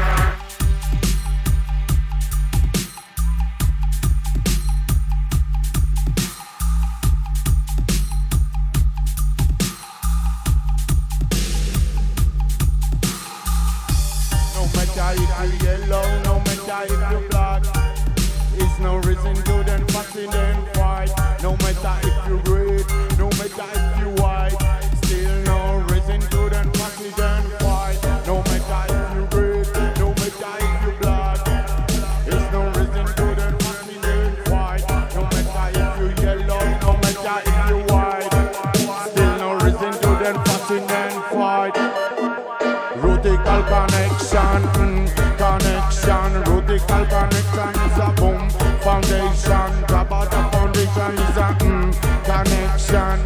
If you yellow, no matter if you black, it's no reason to then fussing then fight. No matter if you red, no matter if you white, still no reason to then fussing then fight. No matter if you red, no matter if you black, it's no reason to then fussing then fight. No matter if you yellow, no matter if you white, still no reason to then fussing then fight. Radical connection, connection, radical connection is a boom foundation. JABBADUB foundation is a connection.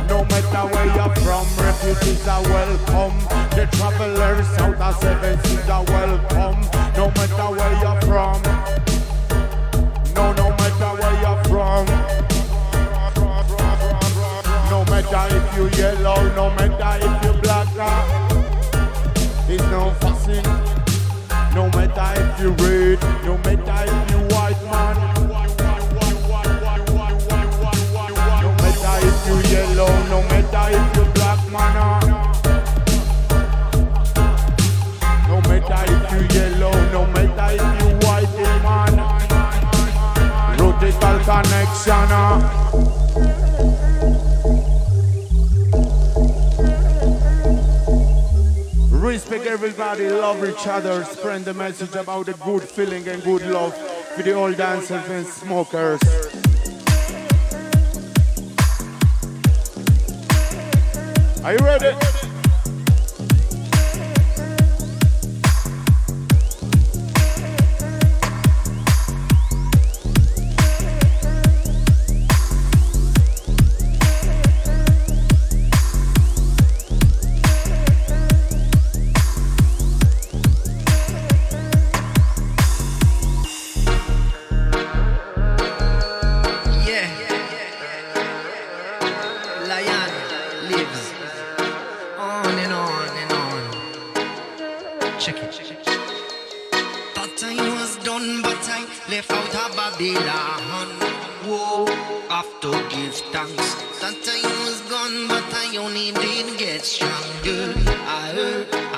No matter where you're from, refugees are welcome. The travelers out of seven seas are welcome. No matter where you're from, no matter where you're from. No matter if you yellow, no matter if you black. There's no fussing, no matter if you red, no matter if you white man. No matter if you yellow, no matter if you black man. No matter if you yellow, no matter if you white man. Radical connection. Respect everybody, love each other, spread the message about the good feeling and good love for the old dancers and smokers. Are you ready?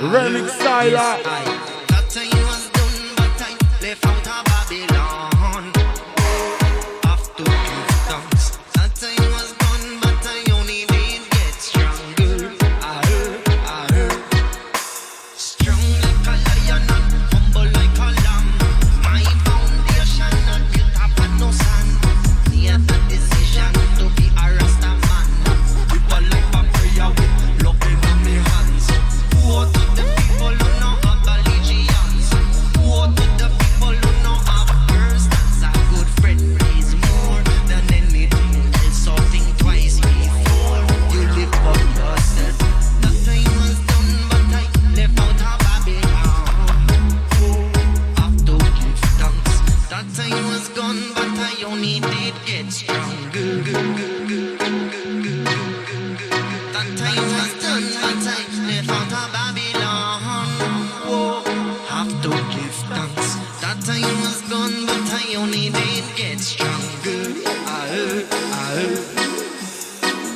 Remix style. That time was done, but I left out of Babylon. Have to give thanks. That time was done, but I only did get stronger. I heard. Strong like a lion and humble like a lamb. My foundation not built upon no sand. Made the decision to be a Rasta man. With a life of prayer with love in my hands. What the people who know about did get stronger. That time was done, that time left out of Babylon. Whoa, have to give thanks. That time was gone, but I only did get stronger.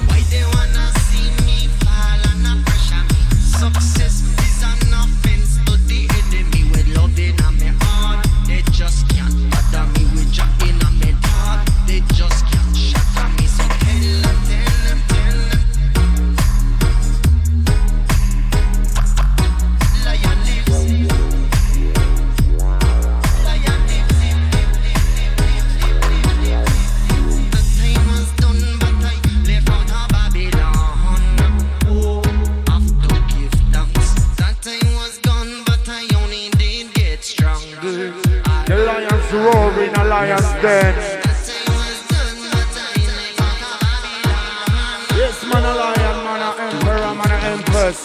Why they wanna see me fall and pressure me? Success is an offense to the enemy. With love in my heart, they just can't bother me. With joy in my heart, they just can't shatter me. So tell them, tell them, tell them. Lion lives. Lion lives. The time was done, but I left out of Babylon. Oh, have to give thanks. That time was gone, but I only did get stronger. The lions roaring, a lion's den. Yes, man, a lion, man, a emperor, man, a empress.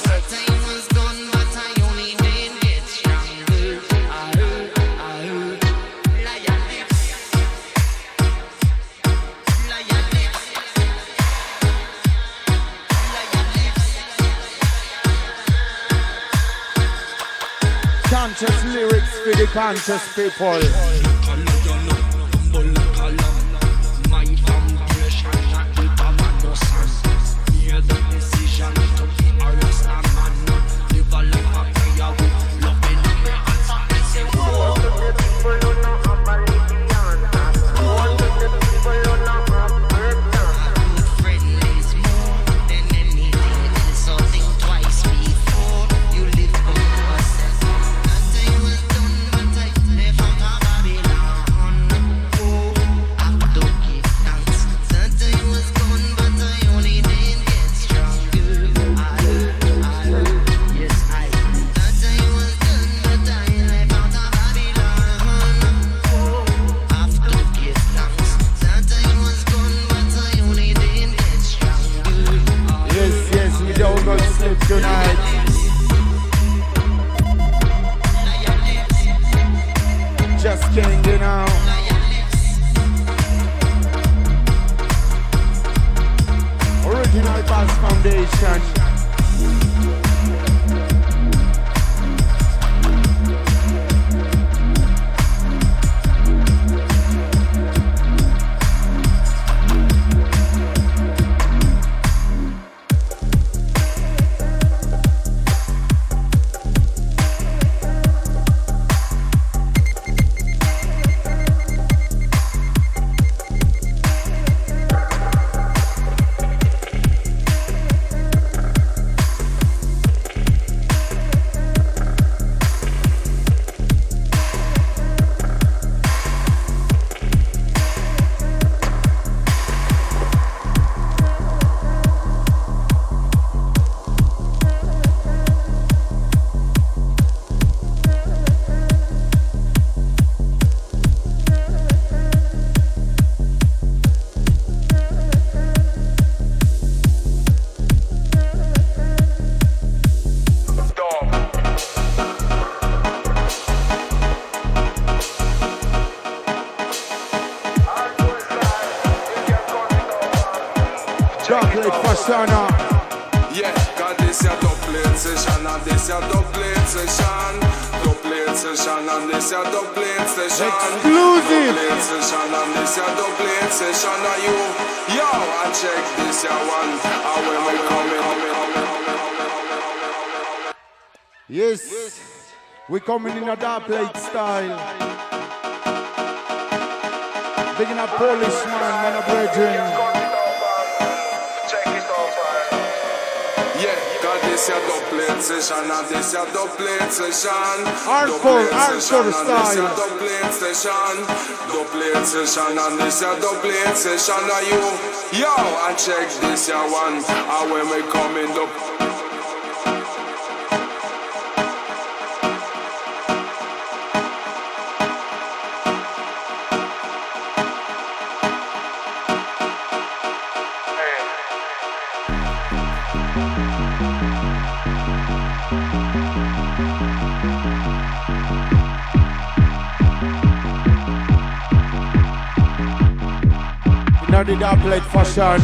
Conscious lyrics for the conscious people. Yeah, cause this your dubplate session and this your dubplate session. Dubplate session and this your dubplate session. Exclusive. Dubplate session and this your dubplate session. And you, yo, and check this your one. And when we coming. Yes, we coming in a dark plate style. Bigging up Polish man a brethren. This your dubplate session and this your dubplate session. Hardcore style. This your dubplate session. Dubplate session and this your dubplate session. Are you, yo, and check this your one. And when we coming up. Now the dub plate fashion.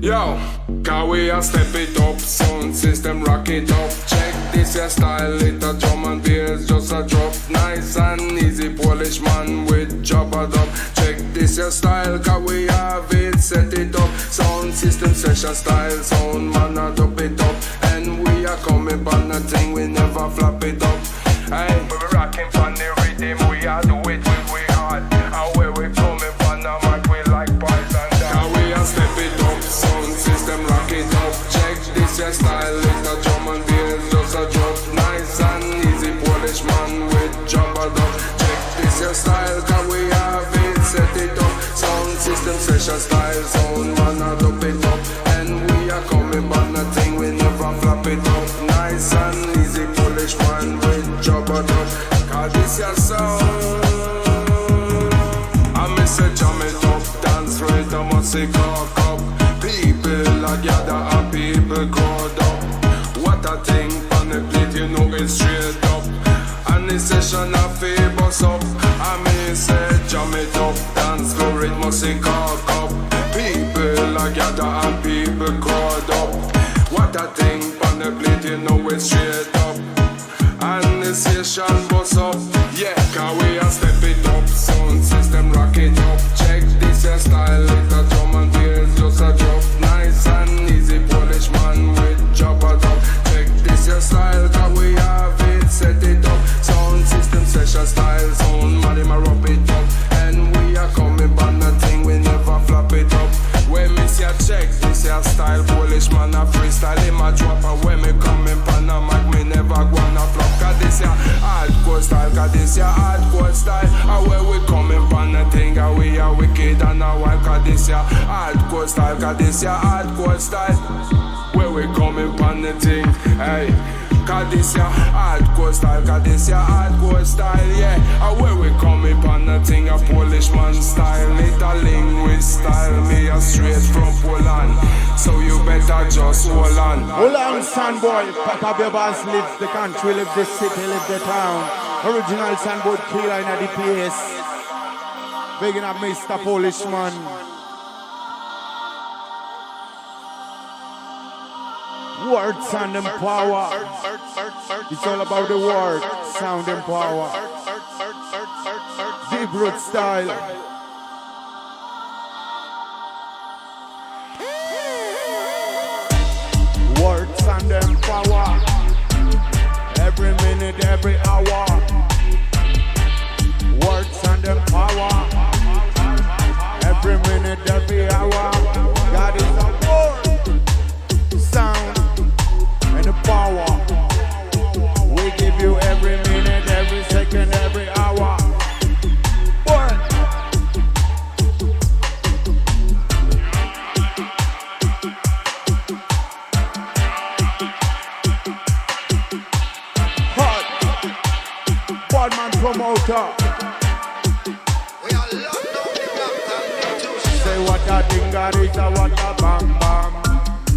Yo, can we a step it up, sound system rock it up. Check this your style, it a drum and bass, just a drop. Nice and easy, Polish man with JABBADUB. Check this your style, can we have it, set it up. Sound system session style, sound man a dub it up. And we are coming on a thing, we never flap it up. Hey, we rocking on the rhythm, we are do it with we hard. And where we coming from, the mic we like boys and down. Can we a step it up, sound system rock it up. Check this your style, it's a drum and bass, just a drop. Nice and easy, Polish man with JABBADUB. Check this your style, can we have it, set it up. Sound system session style, sound man a dub it up. And we are coming on a thing, we never flap it up. Nice and easy, Polish man with JABBADUB. Cause this your sound, I miss a jam it up, dance right, I must say cock up. People are gather and people crowd up. What a thing on the plate, you know it's straight up. And the session a famous up. I may say jam it up, dance floor it must say cock up. People are gather and people crowd up. What a thing on the plate, you know it's straight up. And the session bust up. Yeah, can we a step it up, sound system rock it up. Check this your style, it's a drum and bass, just a drop. Nice and easy, Polish man with JABBADUB. Check this your style, can we have it, set it up. Sound system session style, sound man him a rub it up. And we are coming on a thing, we never flap it up. When me see a check, this your style, Polish man a freestyle, him a drop. And when me coming on a mic, me never gonna flop. Cause this your hardcore style, cause this your hardcore style. And where we coming on a thing, and we are wicked and a wild. Cause this your hardcore style, cause this your hardcore style. Where we coming on the thing, hey. Cause this your hardcore style, cause this your hardcore style, yeah. And where we coming on the thing, a Polish man style. It a linguist style, me a straight from Poland. So you better just hold on. Hold on, son boy. Pack up your bass, live the country, live the city, live the town. Original Sandboard killer in the place. Bigging up Mr. Polishman. Words, sound and power. It's all about the word, sound and power. Deep root style. Words, sound and power. Every minute, every hour. Words, sound and power. Every minute, every hour. God is a word, sound and power. We give you every minute, every second, every hour. Word. Hot. Badman promoter. Say what a dinga is a what a bam bam.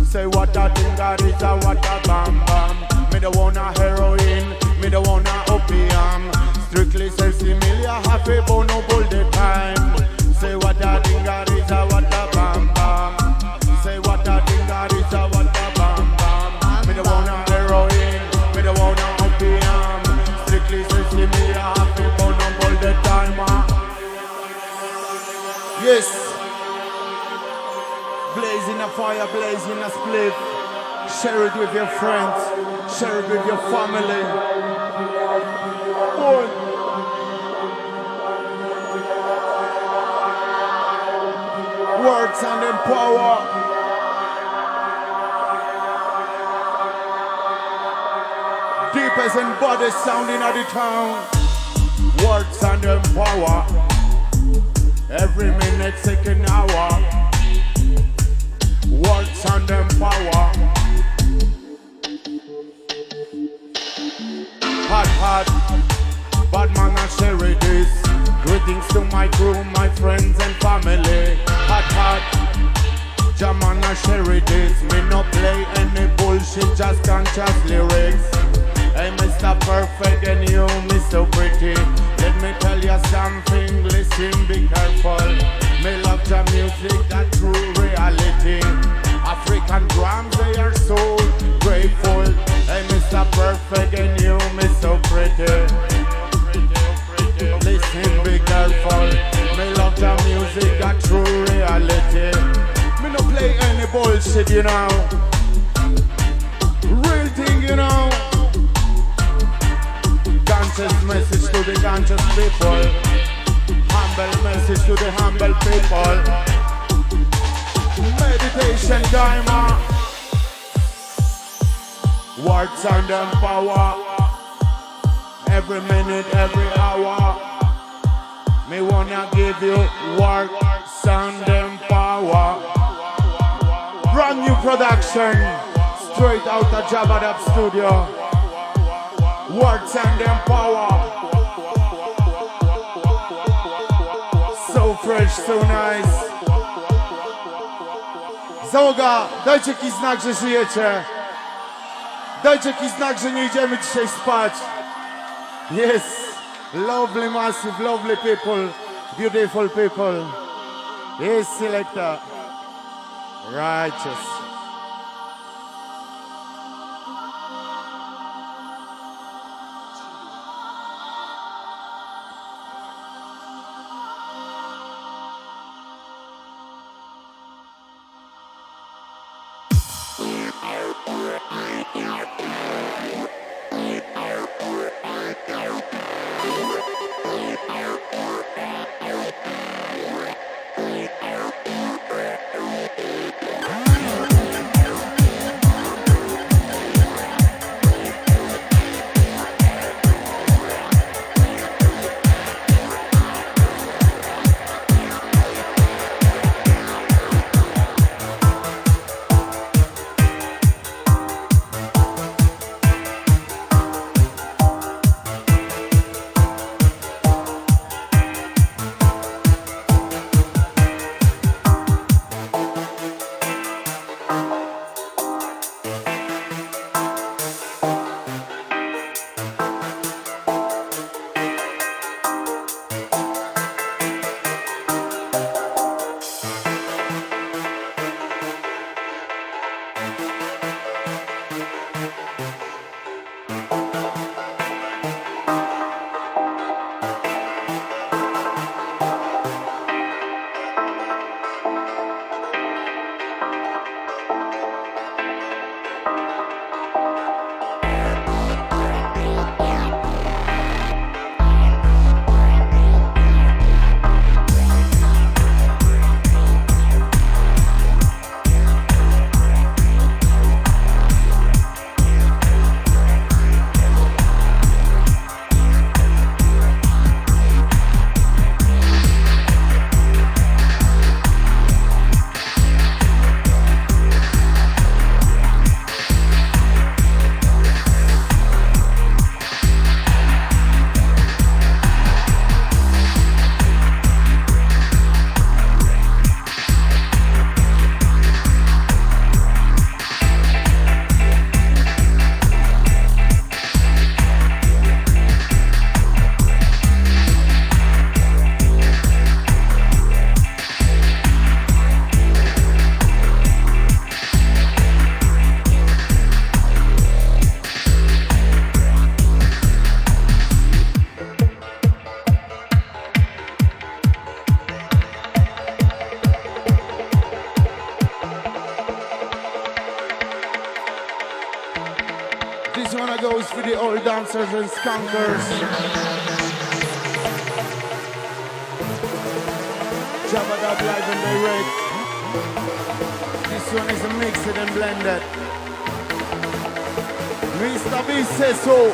Say what a dinga is a what a bam bam. Me don't wanna heroin, me don't wanna opium. Strictly say similia, half a bono all the time. Say what a dinga is a what a bam bam. Say what a dinga is a what a bam bam. Me don't wanna heroin, me don't wanna opium. Strictly say similia, half a bono all the time. Yes. Blazing a fire, blazing a split. Share it with your friends, share it with your family. Boy. Words and then power. Deepest and body sounding at the town. Words and then power. Every minute, second hour. Words and them power. Hot, hot, bad man and share this. Greetings to my crew, my friends and family. Hot, hot, Jaman a sherry this. Me no play any bullshit, just conscious lyrics. Hey, Mr. Perfect and you, Mr. Pretty. Let me tell you something, listen, be careful. Me love the music, that true reality. African drums, they are so grateful. Hey, Mr. Perfect and you, Mr. Pretty. Listen, be careful. Me love the music, that true reality. Me no play any bullshit, you know. Real thing, you know. Conscious message to the conscious people. Humble message to the humble people. Meditation timer. Words and them power. Every minute, every hour. Me wanna give you work, sound and power. Brand new production. Straight out of JABBADUB studio. Words and them power. So fresh, so nice. Załoga, dajcie jakiś znak, że żyjecie. Dajcie jakiś znak, że nie idziemy dzisiaj spać. Yes, lovely, massive, lovely people, beautiful people. Yes, selector. Righteous. This one goes for the old dancers and skunkers. JABBADUB live and direct. This one is mixed and blended. Mista B says so.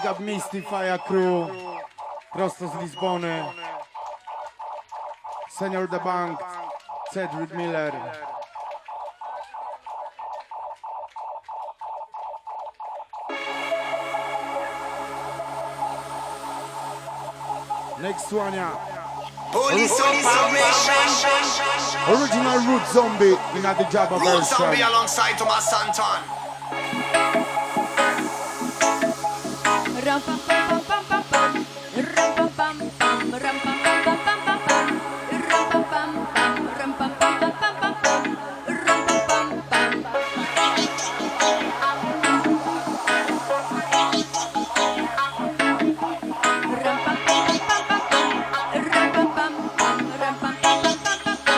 up Mystify Crew, prosto z Lizbony. Senior The Bank, Cedric Miller. Next one, yeah. Police operation. Original Root Zombie in the Jabba Root version. Zombie alongside Thomas Santon. Ram pam pam pam pam pam, ram pam pam pam, ram pam pam pam pam pam pam, ram pam pam pam, ram pam pam pam pam pam pam, ram pam pam pam. Ram pam pam pam pam pam, ram pam pam pam, ram pam pam pam pam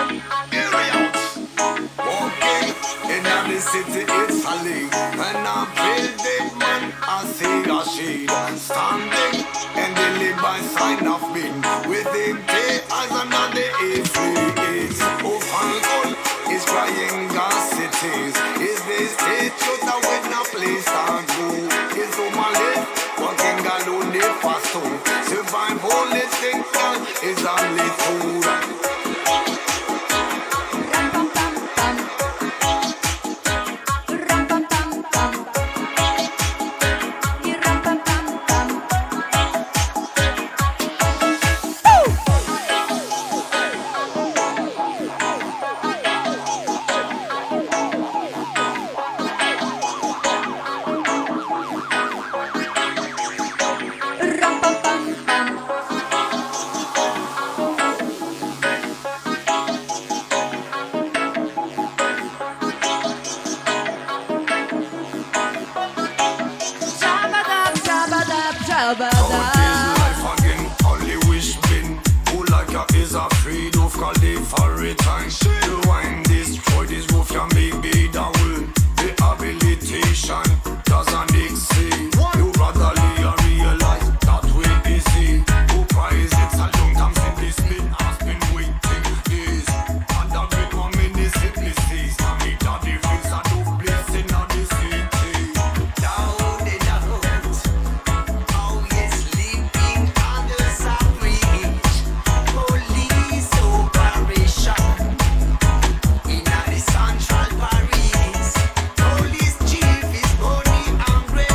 pam. Here we out. Walking in the city, it's a league. And I'm building man, I see a shield. Standing and they live by sign of being. Within day as another is. Oh, Falcon is crying gas cities. Is this it? Just a with no place to go. Is Omale, walking alone, they fast home. Survive only thing is only food. Ram pam pam pam, ram pam pam pam, ram pam pam pam. Ram pam pam pam. Jabbadub, jabbadub, jabbadub. Life again, only wish been. Who like ya is afraid of call they for return. Rewind, destroy this roof, can make be the will. Rehabilitation doesn't exist. You rather realize that way easy. Who prize it's a long time since this been has been waiting. This and a bit one minute sicknesses. I mean that the feels are no blessing on the city. Down in the hood. Oh, yes, sleeping under some bridge. Police operation in the central Paris. Police chief is money hungry.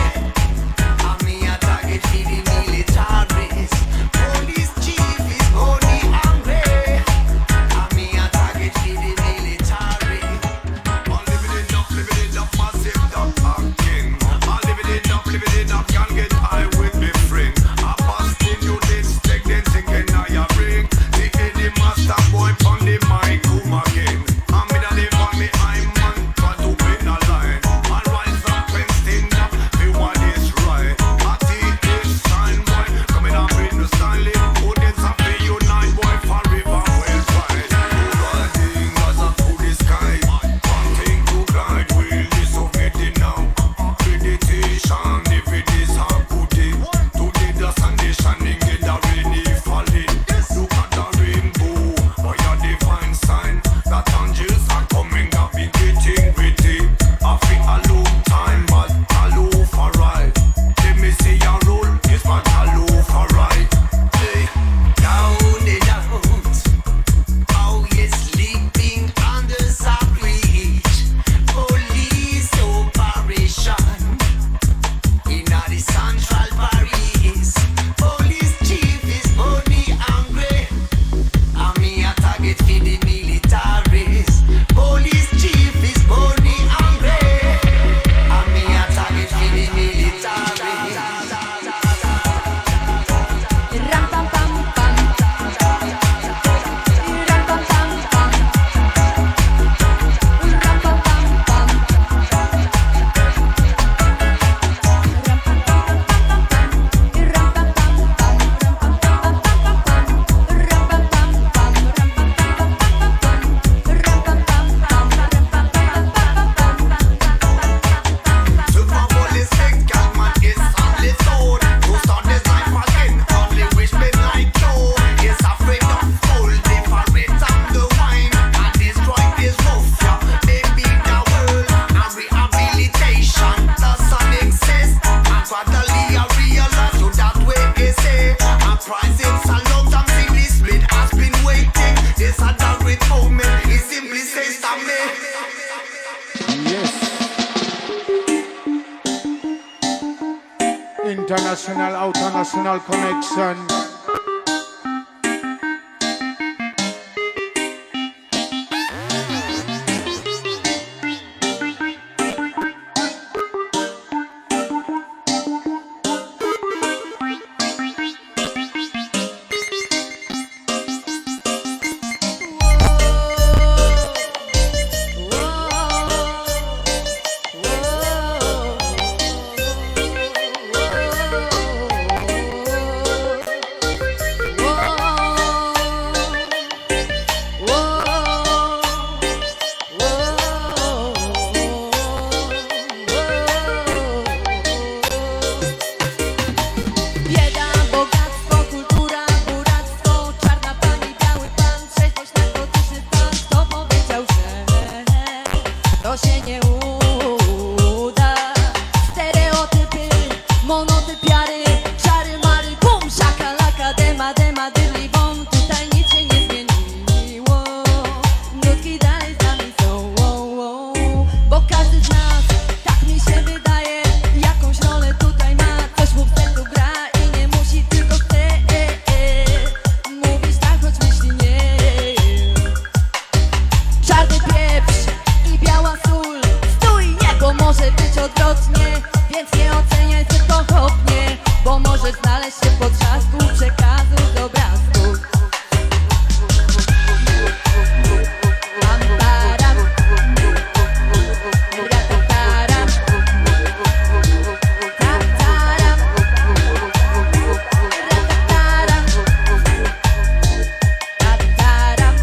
And me a target for the militaries. Police chief is money hungry. And me a target for the military. I'm living it up, massive dub again. I'm living it up, can't get high with me friend. I bust in you this, take them thinking now you bring. The Eddie Master boy on the mic, come again. I'm in a live on me, I'm man, try to be in a line. I rise up and stand up, me what is right. I think this shine boy, coming up in the style. Who did something unite boy, forever well fight. Riding as up to the sky. One thing to guide, will this of it now. Meditation, if it is a good day. Today the sun is shining in the rainy falling. Look at the rainbow, by your divine sign. mess a dog without me. He simply says stop me. Yes. International, international connection. Bieda, bogactwo, kultura, buractwo, czarna pani, biały pan, trzeźwość, narkotyczny pan. Kto powiedział, że to się nie uda? Stereotypy, monotypiary, czary mary, bum, szakalaka, dema, dema, dydli, bom. Tutaj nic się nie zmieniło, nutki dalej z nami są, bo każdy z nas, tak mi się wydaje, jakąś rolę tutaj ma. Coś mu w sercu gra i nie musi, tylko chce mówić tak, choć myśli nie. Czarny pieprz i biała sól, stój, nie, bo może być odwrotnie. Więc nie oceniaj zbyt pochopnie, bo możesz znaleźć się w potrzasku przekazu z obrazków. Pam, param, ratataram, tataram, ratataram, tataram,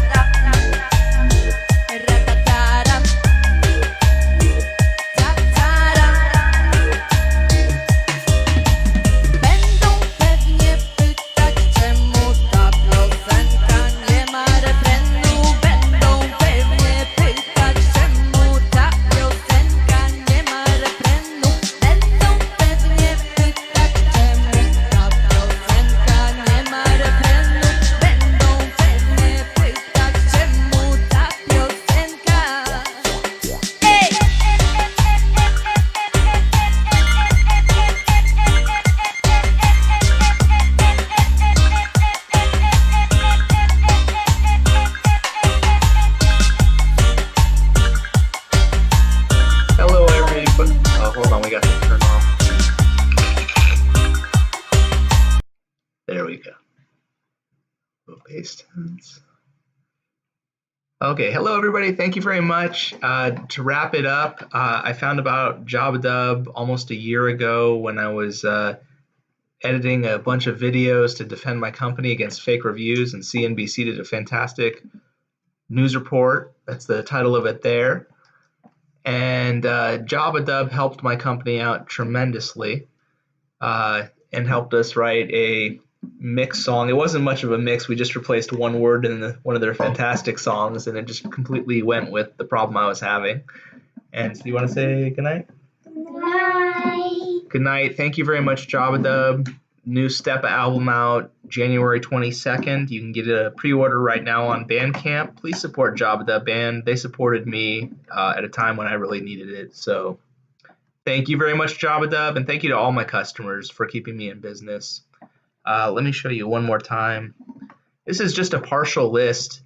ratataram, tataram. Będą pewnie pytać, czemu ta piosenka nie ma refrenu. Będą pewnie pytać, czemu ta piosenka nie ma refrenu. Będą pewnie pytać, czemu ta piosenka nie ma refrenu. Będą pewnie pytać, czemu ta piosenka. Ej! Hello, everybody. Oh, hold on, we got to turn off. There we go. Paste. Okay, hello, everybody. Thank you very much. To wrap it up, I found about JABBADUB almost a year ago when I was editing a bunch of videos to defend my company against fake reviews, and CNBC did a fantastic news report. That's the title of it there. And JABBADUB helped my company out tremendously and helped us write a mix song. It wasn't much of a mix. We just replaced one word in one of their fantastic songs, and it just completely went with the problem I was having. And so you want to say goodnight? Night. Good night. Thank you very much, JABBADUB. New STEPPA album out January 22nd. You can get a pre-order right now on Bandcamp. Please support JABBADUB Band. They supported me at a time when I really needed it. So thank you very much, JABBADUB, and thank you to all my customers for keeping me in business. Let me show you one more time. This is just a partial list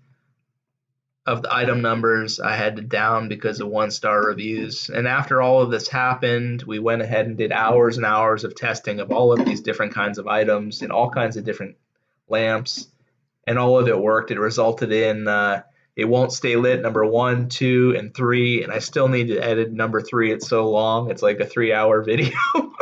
of the item numbers I had to down because of 1-star reviews. And after all of this happened, we went ahead and did hours and hours of testing of all of these different kinds of items and all kinds of different lamps, and all of it worked. It resulted in It Won't Stay Lit number 1, 2, and 3, and I still need to edit number 3. It's so long. It's like a 3-hour video. 3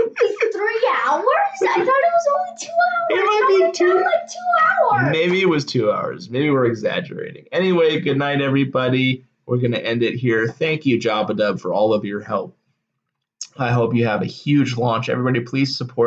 hours? I thought it was only 2 hours. It might be 2 like 2 hours. Maybe it was 2 hours. Maybe we're exaggerating. Anyway, good night, everybody. We're going to end it here. Thank you, JABBADUB, for all of your help. I hope you have a huge launch. Everybody, please support